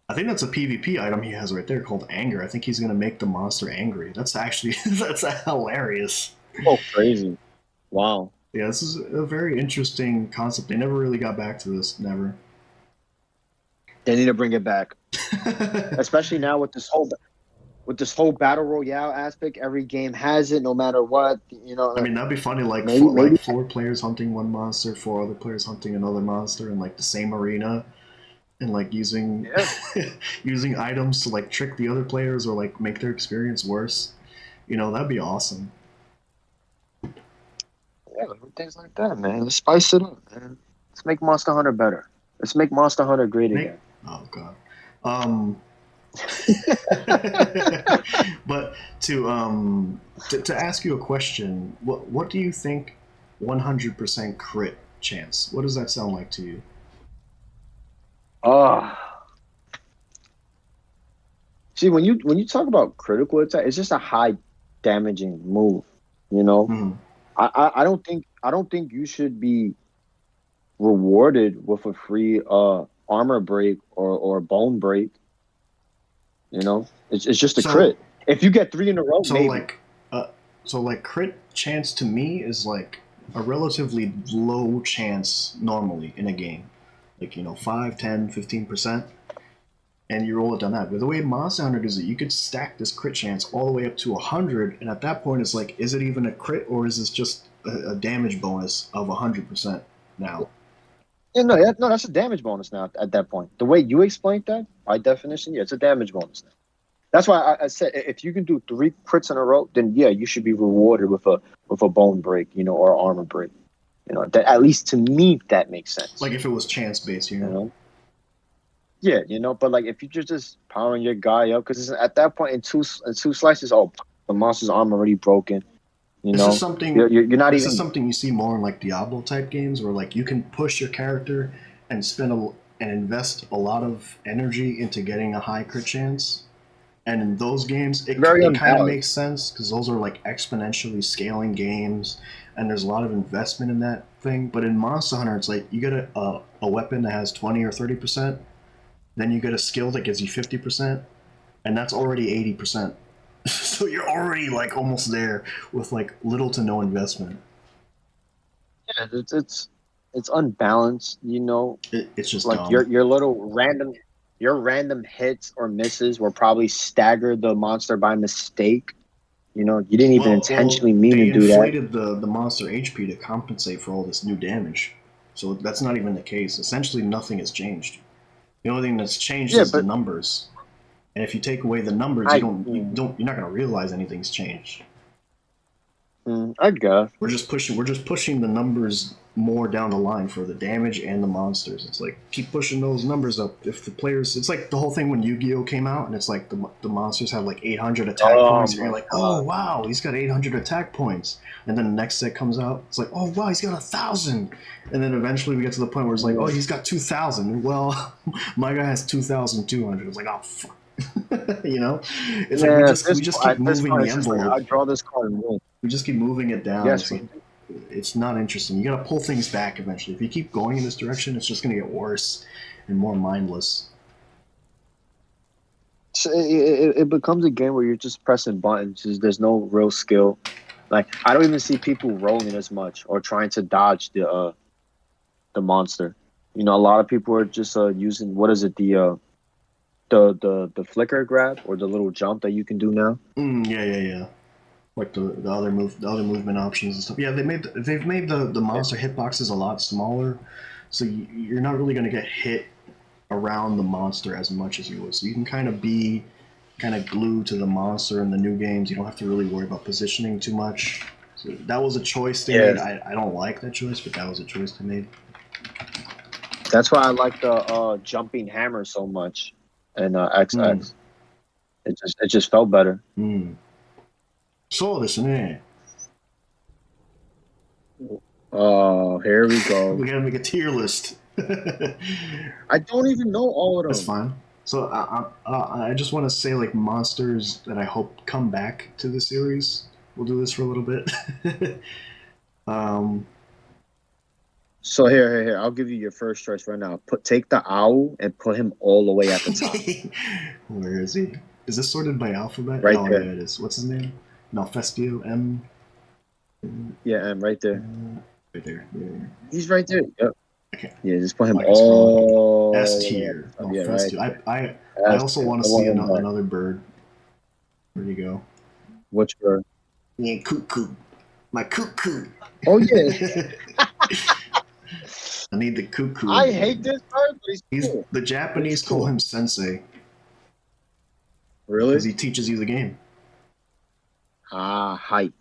I think that's a PvP item he has right there called Anger. I think he's gonna make the monster angry. That's actually that's hilarious. Oh, crazy. Wow. Yeah, this is a very interesting concept. They never really got back to this. Never. They need to bring it back, especially now with this whole battle royale aspect. Every game has it, no matter what. You know, I mean, that'd be funny. maybe. Like four players hunting one monster, four other players hunting another monster in like the same arena, and like using Yeah, using items to like trick the other players or like make their experience worse. You know, that'd be awesome. yeah, things like that, man. Let's spice it up, man. Let's make Monster Hunter better. Let's make Monster Hunter great Make again. oh god. Um, but to ask you a question, what do you think 100% crit chance? What does that sound like to you? Oh, see, when you talk about critical attack, it's just a high damaging move. You know, Hmm. I don't think you should be rewarded with a free armor break or bone break. You know, it's just a So crit. If you get three in a row, so maybe. like uh so like crit chance to me is like a relatively low chance normally in a game. Like, you know, 5, 10, 15%, and you roll it down that. But the way Monster Hunter does it, you could stack this crit chance all the way up to 100, and at that point, it's like, is it even a crit or is this just a damage bonus of 100% now? Yeah, no, no, that's a damage bonus now at that point. The way you explained that, by definition, yeah, it's a damage bonus now. That's why I said if you can do three crits in a row, then yeah, you should be rewarded with a bone break, you know, or armor break. You know, that at least to me that makes sense. Like if it was chance based, you You know? know, yeah, you know, but like if you're just powering your guy up, because at that point in two slices, oh, the monster's arm already broken. You This is know, something. you're not This is even something you see more in like Diablo type games, where like you can push your character and and invest a lot of energy into getting a high crit chance. And in those games, very it kind of makes unbalanced. sense because those are like exponentially scaling games, and there's a lot of investment in that thing. But in Monster Hunter, it's like you get a weapon that has 20 or 30%, then you get a skill that gives you 50%, and that's already 80%. So you're already like almost there with like little to no investment. Yeah, it's unbalanced. You know, It's just like dumb. your random hits or misses will probably stagger the monster by mistake. You know, you didn't even Well, intentionally mean to they do that. inflated the monster HP to compensate for all this new damage. So that's not even the case. Essentially, nothing has changed. The only thing that's changed Yeah, is the but numbers. And if you take away the numbers, I you're not gonna realize anything's changed. I guess. We're just pushing the numbers more down the line for the damage and the monsters. It's like keep pushing those numbers up. If the players, it's like the whole thing when Yu-Gi-Oh came out, and it's like the monsters have like 800 attack Oh points, and my you're like, oh god. wow, he's got 800 attack points. And then the next set comes out, it's like, oh wow, he's got 1,000. And then eventually we get to the point where it's like, oh, Mm. he's got 2,000. Well, my guy has 2,200. It's like, oh fuck. You know, it's like Yeah, we just keep at this moving point, the it's just like I envelope. draw this card and win. We just keep moving it down. Yes, It's we like do. it's not interesting. You gotta pull things back eventually. If you keep going in this direction, it's just gonna get worse and more mindless. So it becomes a game where you're just pressing buttons. There's no real skill. Like I don't even see people rolling as much or trying to dodge the monster. You know, a lot of people are just using what is it the flicker grab or the little jump that you can do now. Yeah, yeah, yeah. Like the other movement options and stuff. Yeah, they've made the Yeah. monster hitboxes a lot smaller, so you're not really gonna get hit around the monster as much as you would. So you can kind of be kind of glued to the monster in the new games. You don't have to really worry about positioning too much. So that was a choice they Yeah, made. I don't like that choice, but that was a choice they made. that's why I like the jumping hammer so much and Hmm. XX. It just felt better. そうですね. Oh, here we go. We gotta make a tier list. I don't even know all of them. That's fine. So I just want to say like monsters that I hope come back to the series. We'll do this for a little bit. So here. I'll give you your first choice right now. Take the owl and put him all the way at the top. Where is he? Is this sorted by alphabet? Right there. Yeah, it is. What's his name? Malfestio M. Yeah, and right there. Right there. Yeah. He's right there. Yep. Okay. Yeah, just put him I guess all S tier. Yeah, right. I also want to see another bird. Where'd you go? Which bird? Yeah, cuckoo. My cuckoo. Oh yeah. I need the cuckoo. I hate this bird, but he's cool. The Japanese call him sensei. Really? Because he teaches you the game. Height.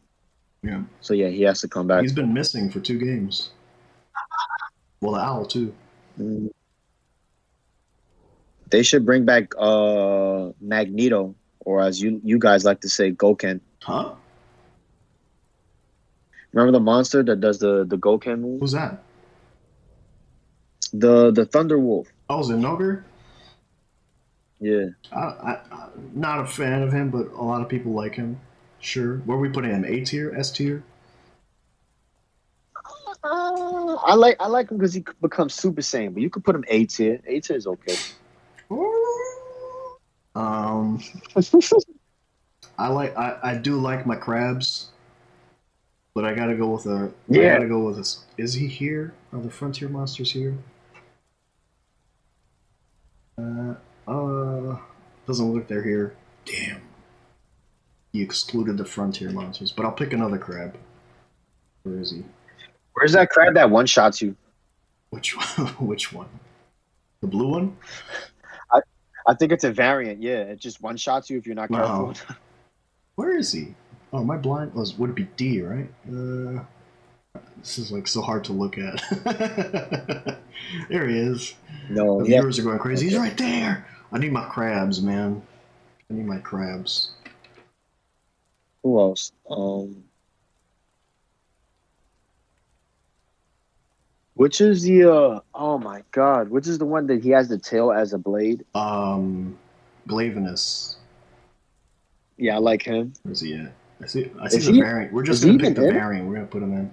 Yeah. So yeah, he has to come back. He's been missing for 2 games. Well, the owl too. They should bring back Magneto, or as you guys like to say, Goken. Huh? Remember the monster that does the Goken move? Who's that? The Thunder Wolf. Oh, Zenogre? Yeah. I'm not a fan of him, but a lot of people like him. Sure. Where are we putting him? A tier? S tier? I like him because he becomes Super Saiyan, but you could put him A tier. A tier is okay. I do like my crabs, but I gotta go with a. Yeah. I gotta go with this. Is he here? Are the frontier monsters here? Doesn't look they're here. Damn. He excluded the frontier monsters, but I'll pick another crab. Where is he? Where's that crab that one shots you? Which one? Which one? The blue one? I think it's a variant. Yeah, it just one shots you if you're not careful. Where is he? Oh, am I blind? Would it be D, right? This is like so hard to look at. There he is. No, the viewers are going crazy. He's right there. I need my crabs, man. I need my crabs. Who else? Which is the oh my god, which is the one that he has the tail as a blade? Glavenus. Yeah, I like him. Where's he at? I see the variant. We're just gonna pick the variant. We're gonna put him in.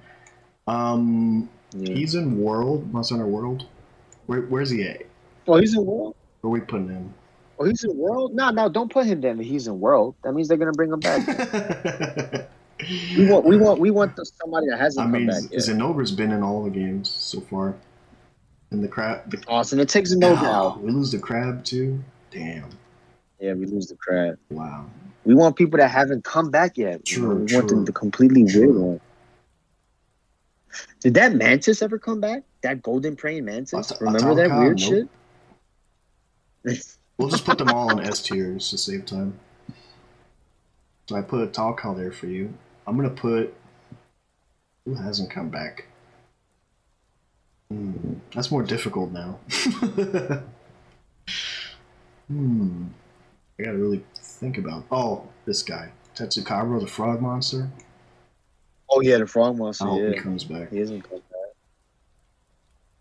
He's in World, Monster Hunter World. Where's he at? Oh, he's in World? Where are we putting him? Oh, he's in World? No, don't put him there. He's in World. That means they're gonna bring him back. we want somebody that hasn't come back yet. Zenogre's been in all the games so far. And the crab. Awesome. It takes Zenogre out. We lose the crab too. Damn. Yeah, we lose the crab. Wow. We want people that haven't come back yet. True. We want them to completely weird one. Did that mantis ever come back? That golden praying mantis? Remember that weird shit? We'll just put them all in S tiers to save time. So I put a Talcon there for you. I'm gonna put. Who hasn't come back? That's more difficult now. I gotta really think about. Oh, this guy, Tetsukabra, the frog monster. Oh yeah, the frog monster. Oh, yeah, he comes back. He hasn't come back.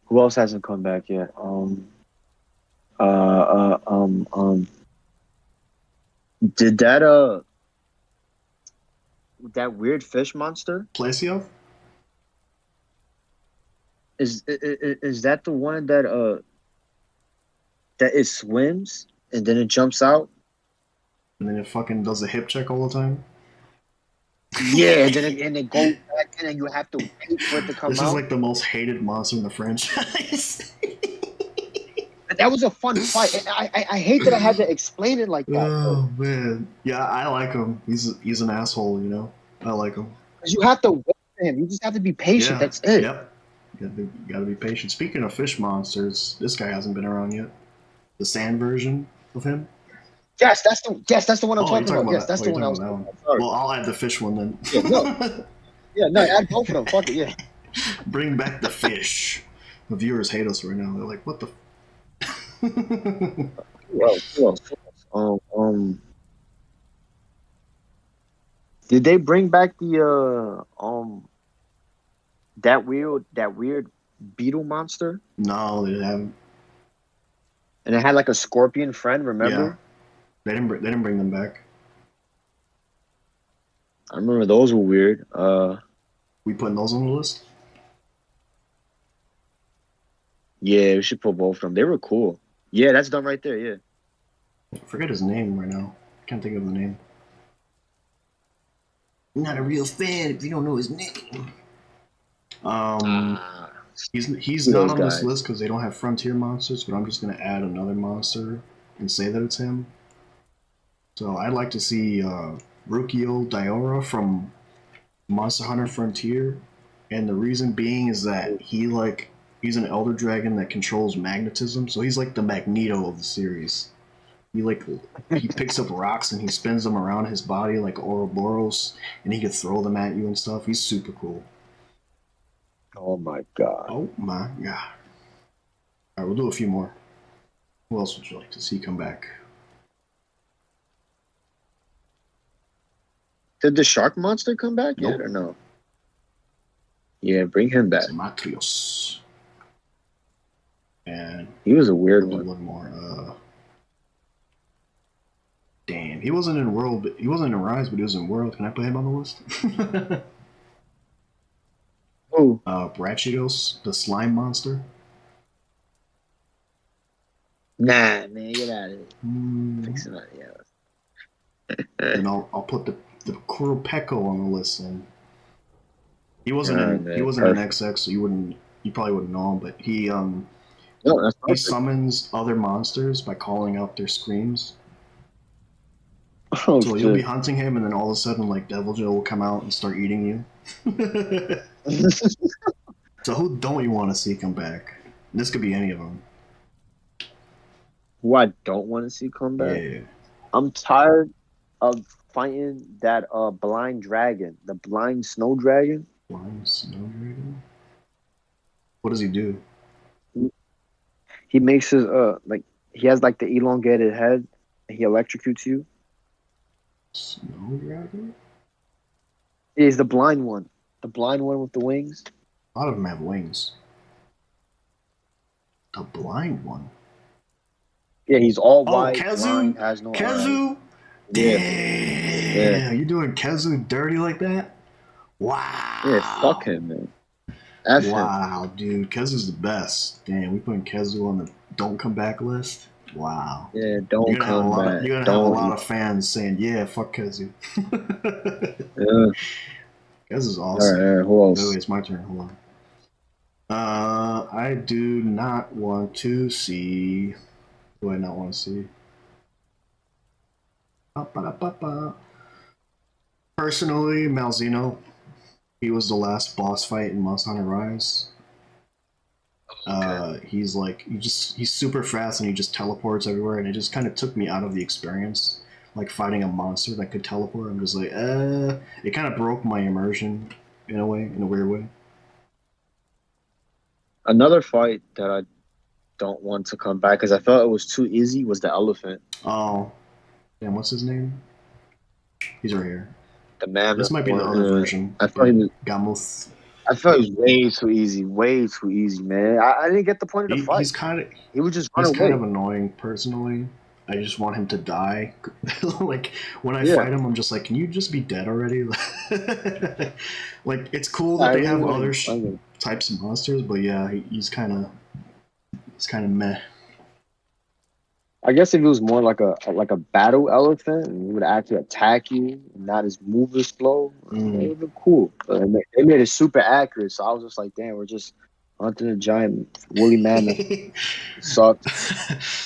Who else hasn't come back yet? Did that weird fish monster? Placio? Is that the one that it swims and then it jumps out? And then it fucking does a hip check all the time? Yeah, and then it goes back in and you have to wait for it to come out. This is like the most hated monster in the franchise. That was a fun fight. I hate that I had to explain it like that. Oh man, yeah, I like him. He's an asshole, you know. I like him. Because you have to wait for him. You just have to be patient. Yeah, that's it. Yep. You gotta be patient. Speaking of fish monsters, this guy hasn't been around yet. The sand version of him. Yes, that's the one I'm talking about. Yes, that's the one I was talking about. Well, I'll add the fish one then. Yeah, no, add both of them. Fuck it, yeah. Bring back the fish. The viewers hate us right now. They're like, what the Who else? Did they bring back the that weird beetle monster? No, they haven't. And it had like a scorpion friend, Yeah, remember? they didn't bring them back. I remember those were weird. We putting those on the list. Yeah, we should put both of them. They were cool. Yeah, that's done right there. Yeah. I forget his name right now. Can't think of the name. I'm not a real fan if you don't know his name. Um, Ah, he's not those on this guys. list because they don't have frontier monsters. But I'm just gonna add another monster and say that it's him. So I'd like to see Rukio Diora from Monster Hunter Frontier, and the reason being is that he's an elder dragon that controls magnetism, so he's like the Magneto of the series. He picks up rocks and he spins them around his body like Ouroboros, and he can throw them at you and stuff. He's super cool. Oh my god. Oh my god! All right, we'll do a few more. Who else would you like to see come back? Did the shark monster come back yet Nope. or no? Yeah, bring him back. It's Matrios. And He was a weird we'll do one. one more. Damn, he wasn't in World, but he wasn't in Rise, but he was in World. Can I put him on the list? Who? Brachiotos, the slime monster. Nah, man, get out of here. Pick Mm. somebody else. And I'll put the Kuropeko on the list. And he wasn't Man, in perfect. XX, so you probably wouldn't know him. But No, that's he perfect. summons other monsters by calling out their screams. Oh So you'll be shit. hunting him, and then all of a sudden, like Devil Joe will come out and start eating you. So who don't you want to see come back? This could be any of them. Who I don't want to see come back. Yeah. I'm tired of fighting that blind dragon, the blind snow dragon. Blind Snow Dragon? What does he do? He makes his like he has like the elongated head. And he electrocutes you. Snow Dragon? He's the blind one. The blind one with the wings. A lot of them have wings. The blind one. Yeah, he's all Oh, white, blind, Kezu? has no eyes. Kezu? Yeah, yeah, Damn, you doing Kezu dirty like that? yeah. Fuck Wow. him, man. F him. Wow, dude. Kezu's the best. Damn, we putting Kezu on the don't come back list. Wow. Yeah, don't come back. You're gonna have a Don't lot eat. of fans saying, yeah, fuck Kezu. Yeah. Kezu's All awesome. right, all right. Who Wait, else? it's my turn. Hold on. I do not want to see. Do I not want to see? Ba-ba-da-ba-ba. Personally, Malzeno, he was the last boss fight in Monster Hunter Rise. Okay. He's super fast and he just teleports everywhere, and it just kind of took me out of the experience. Like fighting a monster that could teleport, I'm just like, it kind of broke my immersion in a way, in a weird way. Another fight that I don't want to come back because I felt it was too easy was the elephant, Oh, damn, what's his name? He's right here. the This mammoth might be the other one. version, I felt he but was. Gamoth, I felt he was way too easy, man. I didn't get the point of the fight. He would just run he's kind away. of annoying personally. I just want him to die. Like when I Yeah, fight him, I'm just like, can you just be dead already? Like it's cool that I they really have wouldn't. other types of monsters, but yeah, he's kind of meh. I guess if it was more like a battle elephant and he would actually attack you and not his move is slow, it would have been cool. But they made it super accurate, so I was just like, damn, we're just hunting a giant woolly mammoth. It sucked.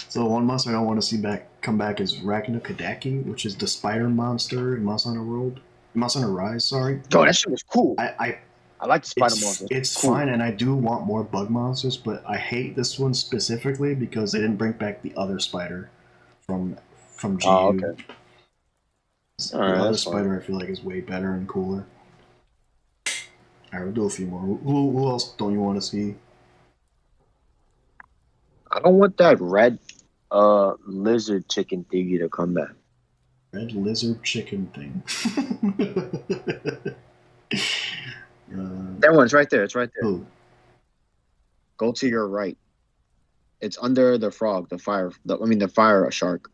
So one monster I don't want to see come back is Rachno Kadaki, which is the spider monster in Monster Hunter Rise. Sorry, Yo, that shit was cool. I I like the spider monster. it's Cool. fine, and I do want more bug monsters, but I hate this one specifically because they didn't bring back the other spider from Oh, GU. okay. All The right, other that's fine. spider I feel like is way better and cooler. All right, we'll do a few more. Who else don't you want to see? I don't want that red lizard chicken thingy to come back. Red lizard chicken thing. That one's right there. It's right there. Oh, Go to your right. It's under the frog, the fire shark.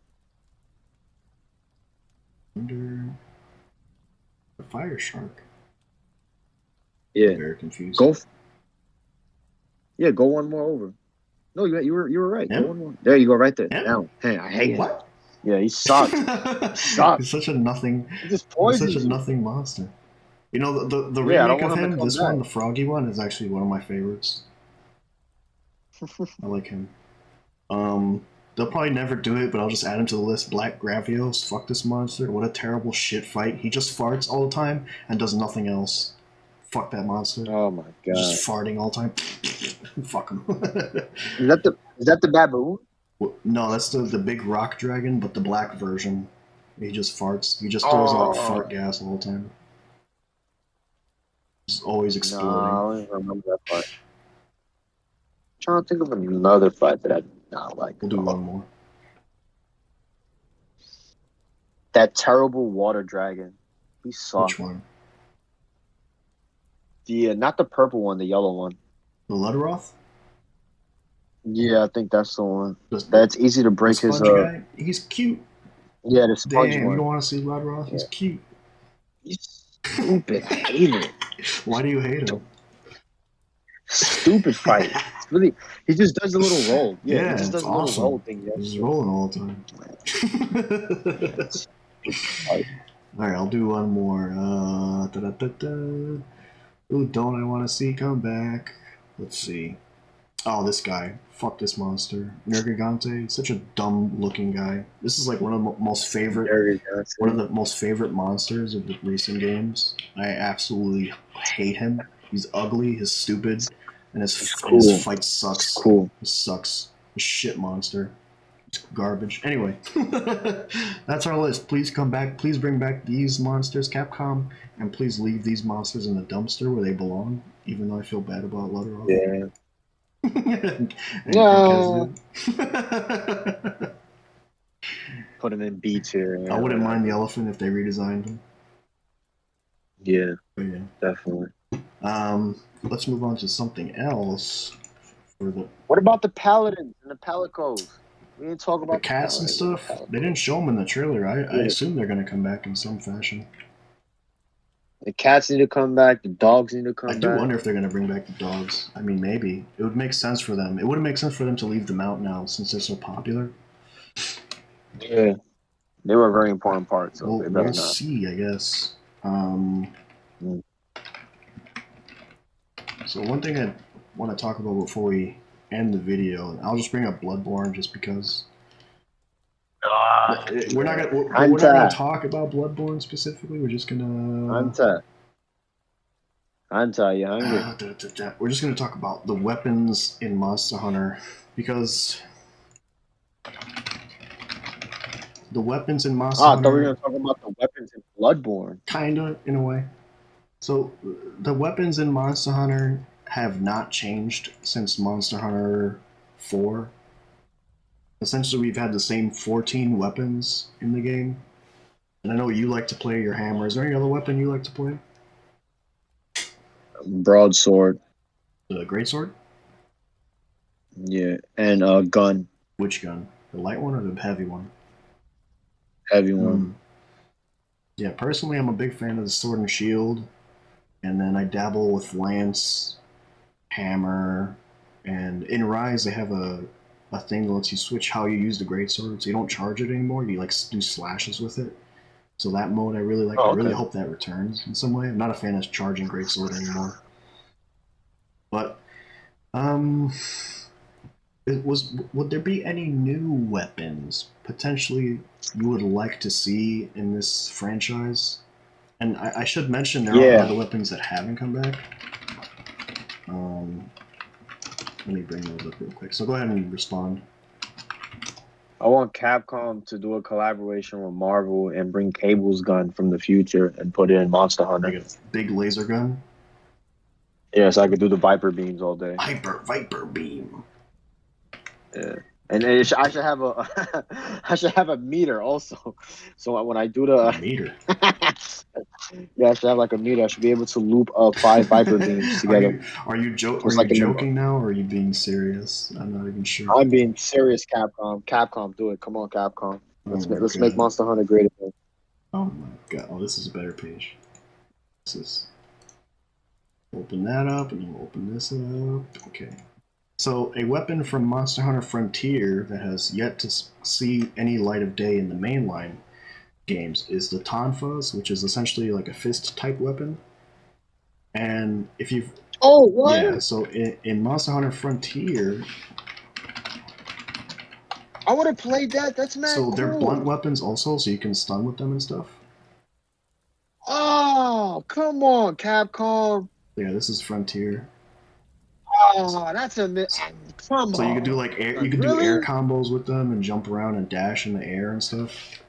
under the fire shark. Yeah. I'm very confused. Go one more over. No, you were right. Him? Go one more. There you go, right there. Him? Down. Hey, I hate him. What? Yeah, he sucks. Sucks. He's such a nothing. He just He's poisons such a you. nothing monster. You know the Yeah, I remake don't want of him to him. come This back. one, the froggy one, is actually one of my favorites. I like him. They'll probably never do it, but I'll just add him to the list. Black Gravios, fuck this monster. What a terrible shit fight. He just farts all the time and does nothing else. Fuck that monster. Oh my god. Just farting all the time. Fuck him. Is that the baboon? No, that's the big rock dragon, but the black version. He just farts. He just throws out fart gas all the time. He's always exploding. No, I don't even remember that part. I'm trying to think of another fight that I did not like. We'll do one more. That terrible water dragon. He sucked. Which one? Not the purple one, the yellow one. The Luderoth? Yeah, I think that's the one. Just That's easy to break the his. sponge guy? He's cute. Yeah, the sponge Damn, one. you don't want to see Luderoth? He's cute. He's stupid. I hate it. Why do you hate him? Stupid fight. It's really, he just does a little roll. Yeah, he just does it's a little awesome. roll thing. Yeah. He's rolling all the time. Alright, I'll do one more. Who don't I want to see come back? Let's see. Oh, this guy. Fuck this monster. Nergigante. Such a dumb looking guy. This is like one of the most favorite monsters of the recent games. I absolutely hate him. He's ugly, he's stupid, and his fight sucks. Cool. He sucks. A shit monster. It's garbage. Anyway, that's our list. Please come back. Please bring back these monsters, Capcom, and please leave these monsters in the dumpster where they belong. Even though I feel bad about Luderoth. Yeah. No. Put him in B tier. I wouldn't mind the elephant if they redesigned him. Yeah. But yeah. Definitely. Let's move on to something else. What about the paladins and the palicos? We didn't talk about the cats and stuff. They didn't show them in the trailer. I assume they're gonna come back in some fashion. The cats need to come back. The dogs need to come back. I do wonder if they're gonna bring back the dogs. I mean, maybe it would make sense for them. It wouldn't make sense for them to leave them out now since they're so popular. Yeah, they were a very important part. So we'll see, I guess. So one thing I want to talk about before we end the video, and I'll just bring up Bloodborne just because we're not gonna talk about Bloodborne specifically. We're just gonna. Anta, you hungry? We're just gonna talk about the weapons in Monster Hunter because the weapons in Monster Hunter. I thought we were gonna talk about the weapons in Bloodborne. Kinda, in a way. So the weapons in Monster Hunter have not changed since Monster Hunter 4. Essentially, we've had the same 14 weapons in the game. And I know you like to play your hammer. Is there any other weapon you like to play? Broadsword. The greatsword? Yeah, and a gun. Which gun? The light one or the heavy one? Heavy one. Yeah, personally, I'm a big fan of the sword and shield. And then I dabble with lance, hammer, and in Rise they have a thing that lets you switch how you use the greatsword, so you don't charge it anymore. You like do slashes with it. So that mode I really like. I really hope that returns in some way. I'm not a fan of charging greatsword anymore. But would there be any new weapons potentially you would like to see in this franchise? And I should mention there are other weapons that haven't come back. Let me bring those up real quick. So go ahead and respond. I want Capcom to do a collaboration with Marvel and bring Cable's gun from the future and put it in Monster Hunter. Like a big laser gun? Yeah, so I could do the Viper beams all day. Viper beam. Yeah. And I should have a I should have a meter also. So when I do A the meter. yeah, I should have like a meter. I should be able to loop up 5 Viper beams are together. you So are it's you like in the. joking now, or are you being serious? I'm not even sure. I'm being serious, Capcom. Capcom, do it. Come on, Capcom. Oh my Let's make god. Monster Hunter great again. Oh my god. Oh, this is a better page. This is open that up, and then we'll open this up. Okay. So, a weapon from Monster Hunter Frontier that has yet to see any light of day in the mainline games is the Tonfas, which is essentially like a fist type weapon. And if you've. Oh, Yeah, what? so in Monster Hunter Frontier, I would have played that. That's mad so they're blunt cool. weapons also, so you can stun with them and stuff. Oh, come on, Capcom. Yeah, this is Frontier. Oh, come So you could do on. like air, you could do air Really? combos with them and jump around and dash in the air and stuff.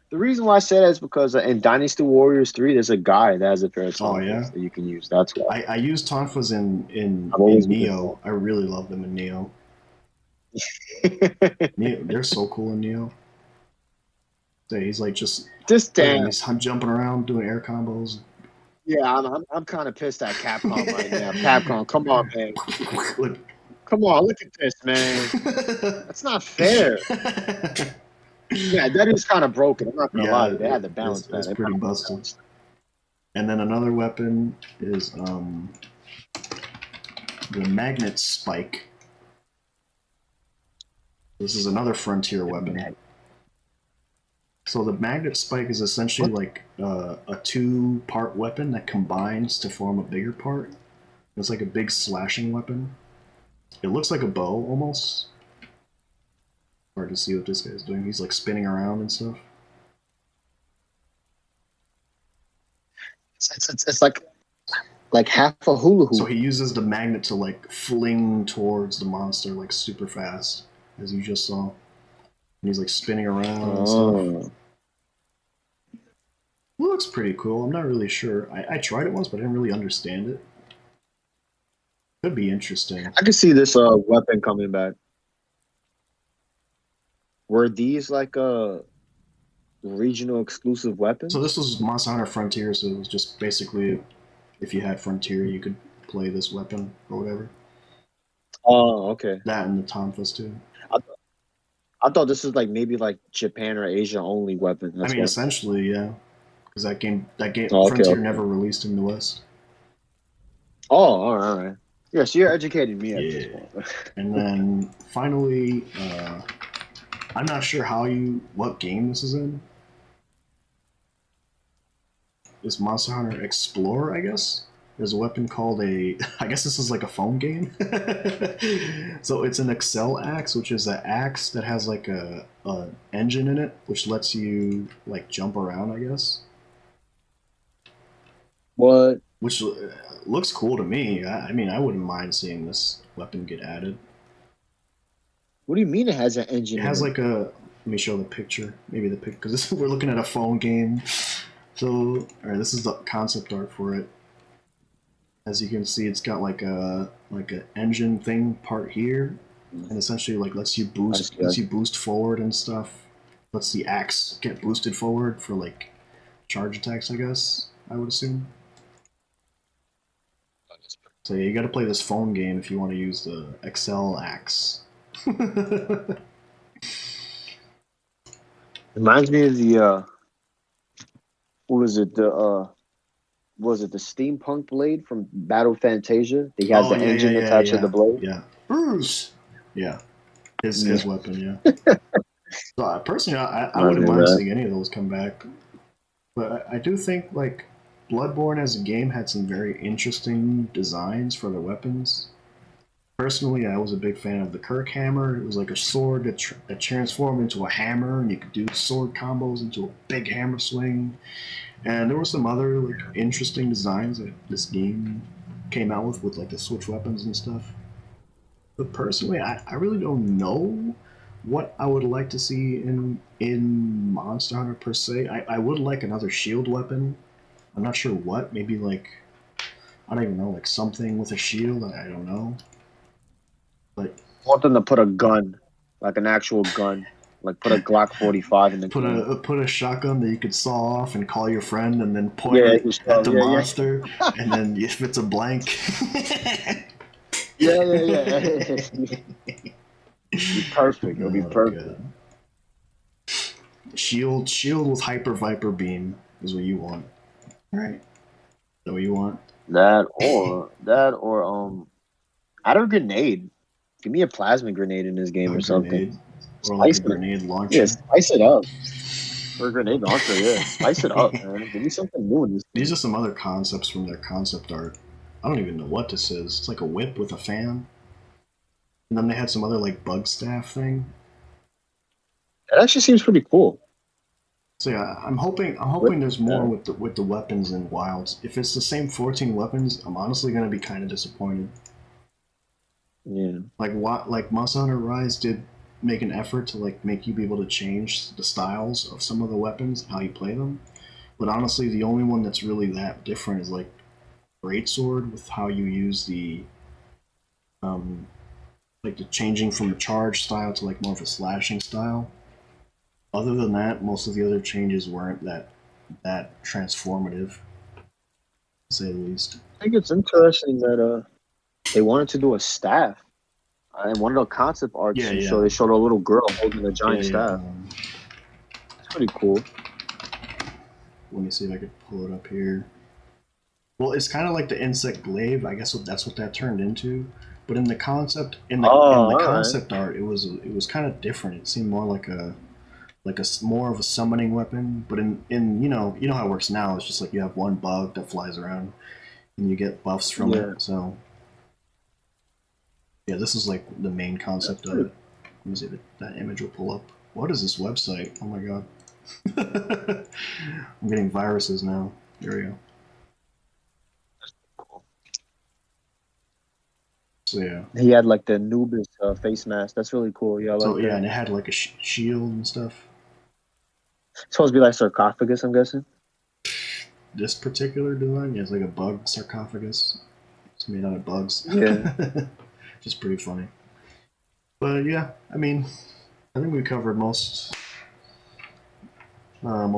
The reason why I say that is because in Dynasty Warriors 3, there's a guy that has a pair of Oh yeah, Tonfas that you can use. That's why. I use Tonfas I've always in been Neo. I really love them in Neo. a Neo, they're so cool in Neo. Yeah, he's like just Just look at him. damn. He's jumping around doing air combos. Yeah, I'm kind of pissed at Capcom right now. Capcom, come on, man. Look. Come on, look at this, man. That's not fair. Yeah, that is kind of broken. I'm not gonna lie. Yeah, They had to balance that. it's They pretty probably busted. balanced And then another weapon is the magnet spike. This is another frontier weapon. So the magnet spike is essentially like a two-part weapon that combines to form a bigger part. It's like a big slashing weapon. It looks like a bow almost. Hard to see what this guy's doing. He's like spinning around and stuff. It's like half a hula So hoop. he uses the magnet to like fling towards the monster like super fast, as you just saw. And he's like spinning around and stuff. Oh. It looks pretty cool. I'm not really sure. I tried it once, but I didn't really understand it. Could be interesting. I can see this weapon coming back. Were these like regional exclusive So this weapons? was Monster Hunter Frontier, so it was just basically if you had Frontier, you could play this weapon or whatever. Oh, okay. That and the Tonfas too. I, I thought this was like maybe like Japan or Asia only weapon. I That's mean, why. essentially, yeah, because that game Oh, okay, Frontier okay. never released in the West. Oh, all right. Yeah, so you're educating me at this Yeah, point. and then finally, I'm not sure what game this is in. Is Monster Hunter Explorer, I guess. There's a weapon called a. I guess this is like a phone game. So it's an Excel axe, which is an axe that has like a engine in it, which lets you like jump around. I guess, What? which looks cool to me. I mean, I wouldn't mind seeing this weapon get added. What do you mean it has an It engine in has it? like a. Let me show the picture. Maybe the pic because we're looking at a phone game. So, all right, this is the concept art for it. As you can see, it's got like a engine thing part here, and essentially like I see. lets you boost forward and stuff. Lets the axe get boosted forward for like charge attacks, I guess. I would assume. So yeah, you got to play this phone game if you want to use the Excel axe. Reminds me of the what was it? The was it the steampunk blade from Battle Fantasia? He has Oh the yeah, yeah, engine yeah, attached to the yeah, blade. yeah. Bruce. Yeah, Yeah, his weapon. Yeah. So personally, I reminds wouldn't me of mind that. seeing any of those come back. But I do think like Bloodborne as a game had some very interesting designs for the weapons. Personally, I was a big fan of the Kirk hammer. It was like a sword that transformed into a hammer, and you could do sword combos into a big hammer swing. And there were some other like interesting designs that this game came out with like the switch weapons and stuff. But personally, I really don't know what I would like to see in Monster Hunter per se. I would like another shield weapon. I'm not sure what. Maybe like I don't even know, like something with a shield. I don't know. Like, I want them to put a gun, like an actual gun, like put a Glock 45 in the game. put a shotgun that you could saw off and call your friend, and then point Yeah, it just, at the yeah, monster, and then if it's a blank, yeah. Be perfect. It'll be oh perfect. god. Shield with hyper viper beam is what you want, right? Is that what you want? That or add a grenade. Give me a plasma grenade in this game A or something. grenade, or like a Spice it. grenade Yeah, launcher. spice it up. Or a grenade launcher, yeah. Spice it up, man. Give me something new in this These game. are some other concepts from their concept art. I don't even know what this is. It's like a whip with a fan. And then they had some other like bug staff thing. That actually seems pretty cool. So yeah, I'm hoping What? there's more with the weapons in Wilds. If it's the same 14 weapons, I'm honestly gonna be kind of disappointed. Yeah. Like Monster Hunter Rise did make an effort to like make you be able to change the styles of some of the weapons, how you play them. But honestly, the only one that's really that different is like Greatsword with how you use the um like the changing from a charge style to like more of a slashing style. Other than that, most of the other changes weren't that transformative, to say the least. I think it's interesting that they wanted to do a staff. And one of the concept arts Yeah, you yeah, they showed a little girl holding a yeah, giant yeah. staff. It's pretty cool. Let me see if I could pull it up here. Well, it's kind of like the insect glaive. I guess that's what that turned into. But in the concept, in Oh, the all right. concept art, it was kind of different. It seemed more like a more of a summoning weapon. But in you know how it works now. It's just like you have one bug that flies around and you get buffs from it. Yeah. So yeah, this is like the main That's concept of pretty it. Let me see that image will pull up. What is this website? Oh my god. I'm getting viruses now. There we go. cool. So yeah. He had like the Anubis face mask. That's really cool. Yeah, I So like yeah, that. and it had like a shield and stuff. It's supposed to be like sarcophagus, I'm guessing. This particular design, yeah, it's like a bug sarcophagus. It's made out of bugs. Yeah. Just pretty funny. But yeah, I mean, I think we covered most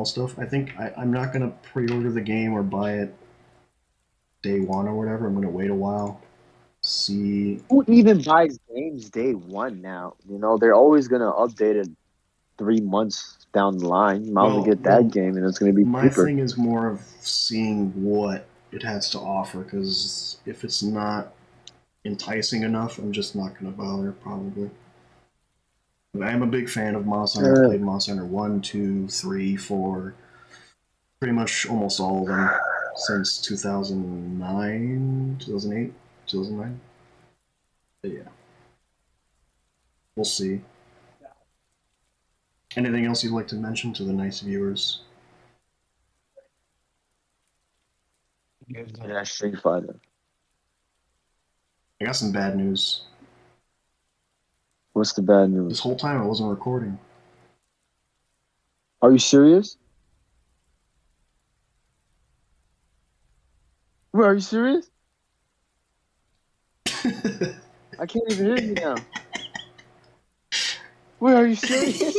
stuff. I think I'm not gonna pre-order the game or buy it day one or whatever. I'm gonna wait a while, see. Who even buys games day one now? They're always gonna update it 3 months down the line. You might as well get that Well, game and it's gonna be my cheaper. thing is more of seeing what it has to offer. Because if it's not enticing enough, I'm just not gonna bother. Probably. I am a big fan of Monster Hunter. I've Uh, played Monster Hunter 1, 2, 3, 4, pretty much almost all of them since 2009, 2008, 2009. But yeah, we'll see. Anything else you'd like to mention to the nice viewers? yeah, Street Fighter. I got some bad news. What's the bad This news? whole time I wasn't recording. Are you serious? Wait, are you serious? I can't even hear you now. Wait, are you serious?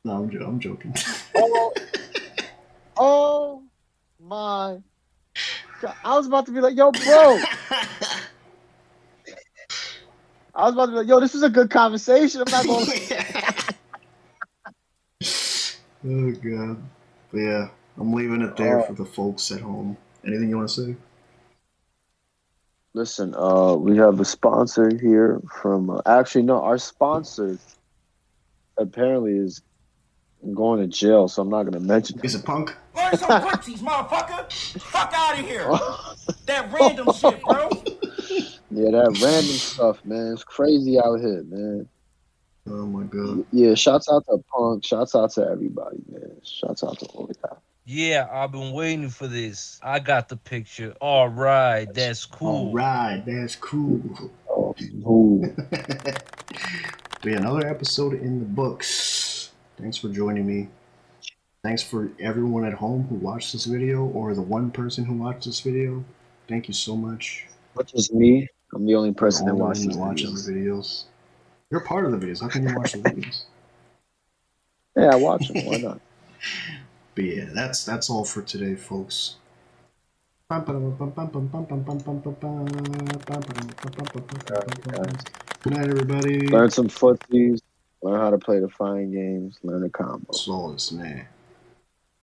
No, I'm joking. Oh, oh my God. I was about to be like, yo, bro. I was about to be like, yo, this was a good conversation. I'm not going to. Oh god. But yeah, I'm leaving it there for the folks at home. Anything you want to say? Listen, we have a sponsor here from. Actually, no, our sponsor apparently is going to jail, so I'm not going to mention Is him. it punk? Learn some footsies, motherfucker. Fuck out of here. Oh. That random shit, bro. Yeah, that random stuff, man. It's crazy out here, man. Oh my god. Yeah, shouts out to Punk. Shouts out to everybody, man. Shouts out to all the guys. Yeah, I've been waiting for this. I got the picture. All right, that's All cool. right, that's cool. Oh, ooh. But yeah, another episode in the books. Thanks for joining me. Thanks for everyone at home who watched this video, or the one person who watched this video. Thank you so much. Which is me. I'm the only You're the person that only watches one these that watches the videos. videos. You're part of the videos. How can you watch the videos? Yeah, I watch them. Why not? But yeah, that's all for today, folks. Good night, everybody. Learn some footsies. Learn how to play the fine games. Learn the combos. Soulless, man.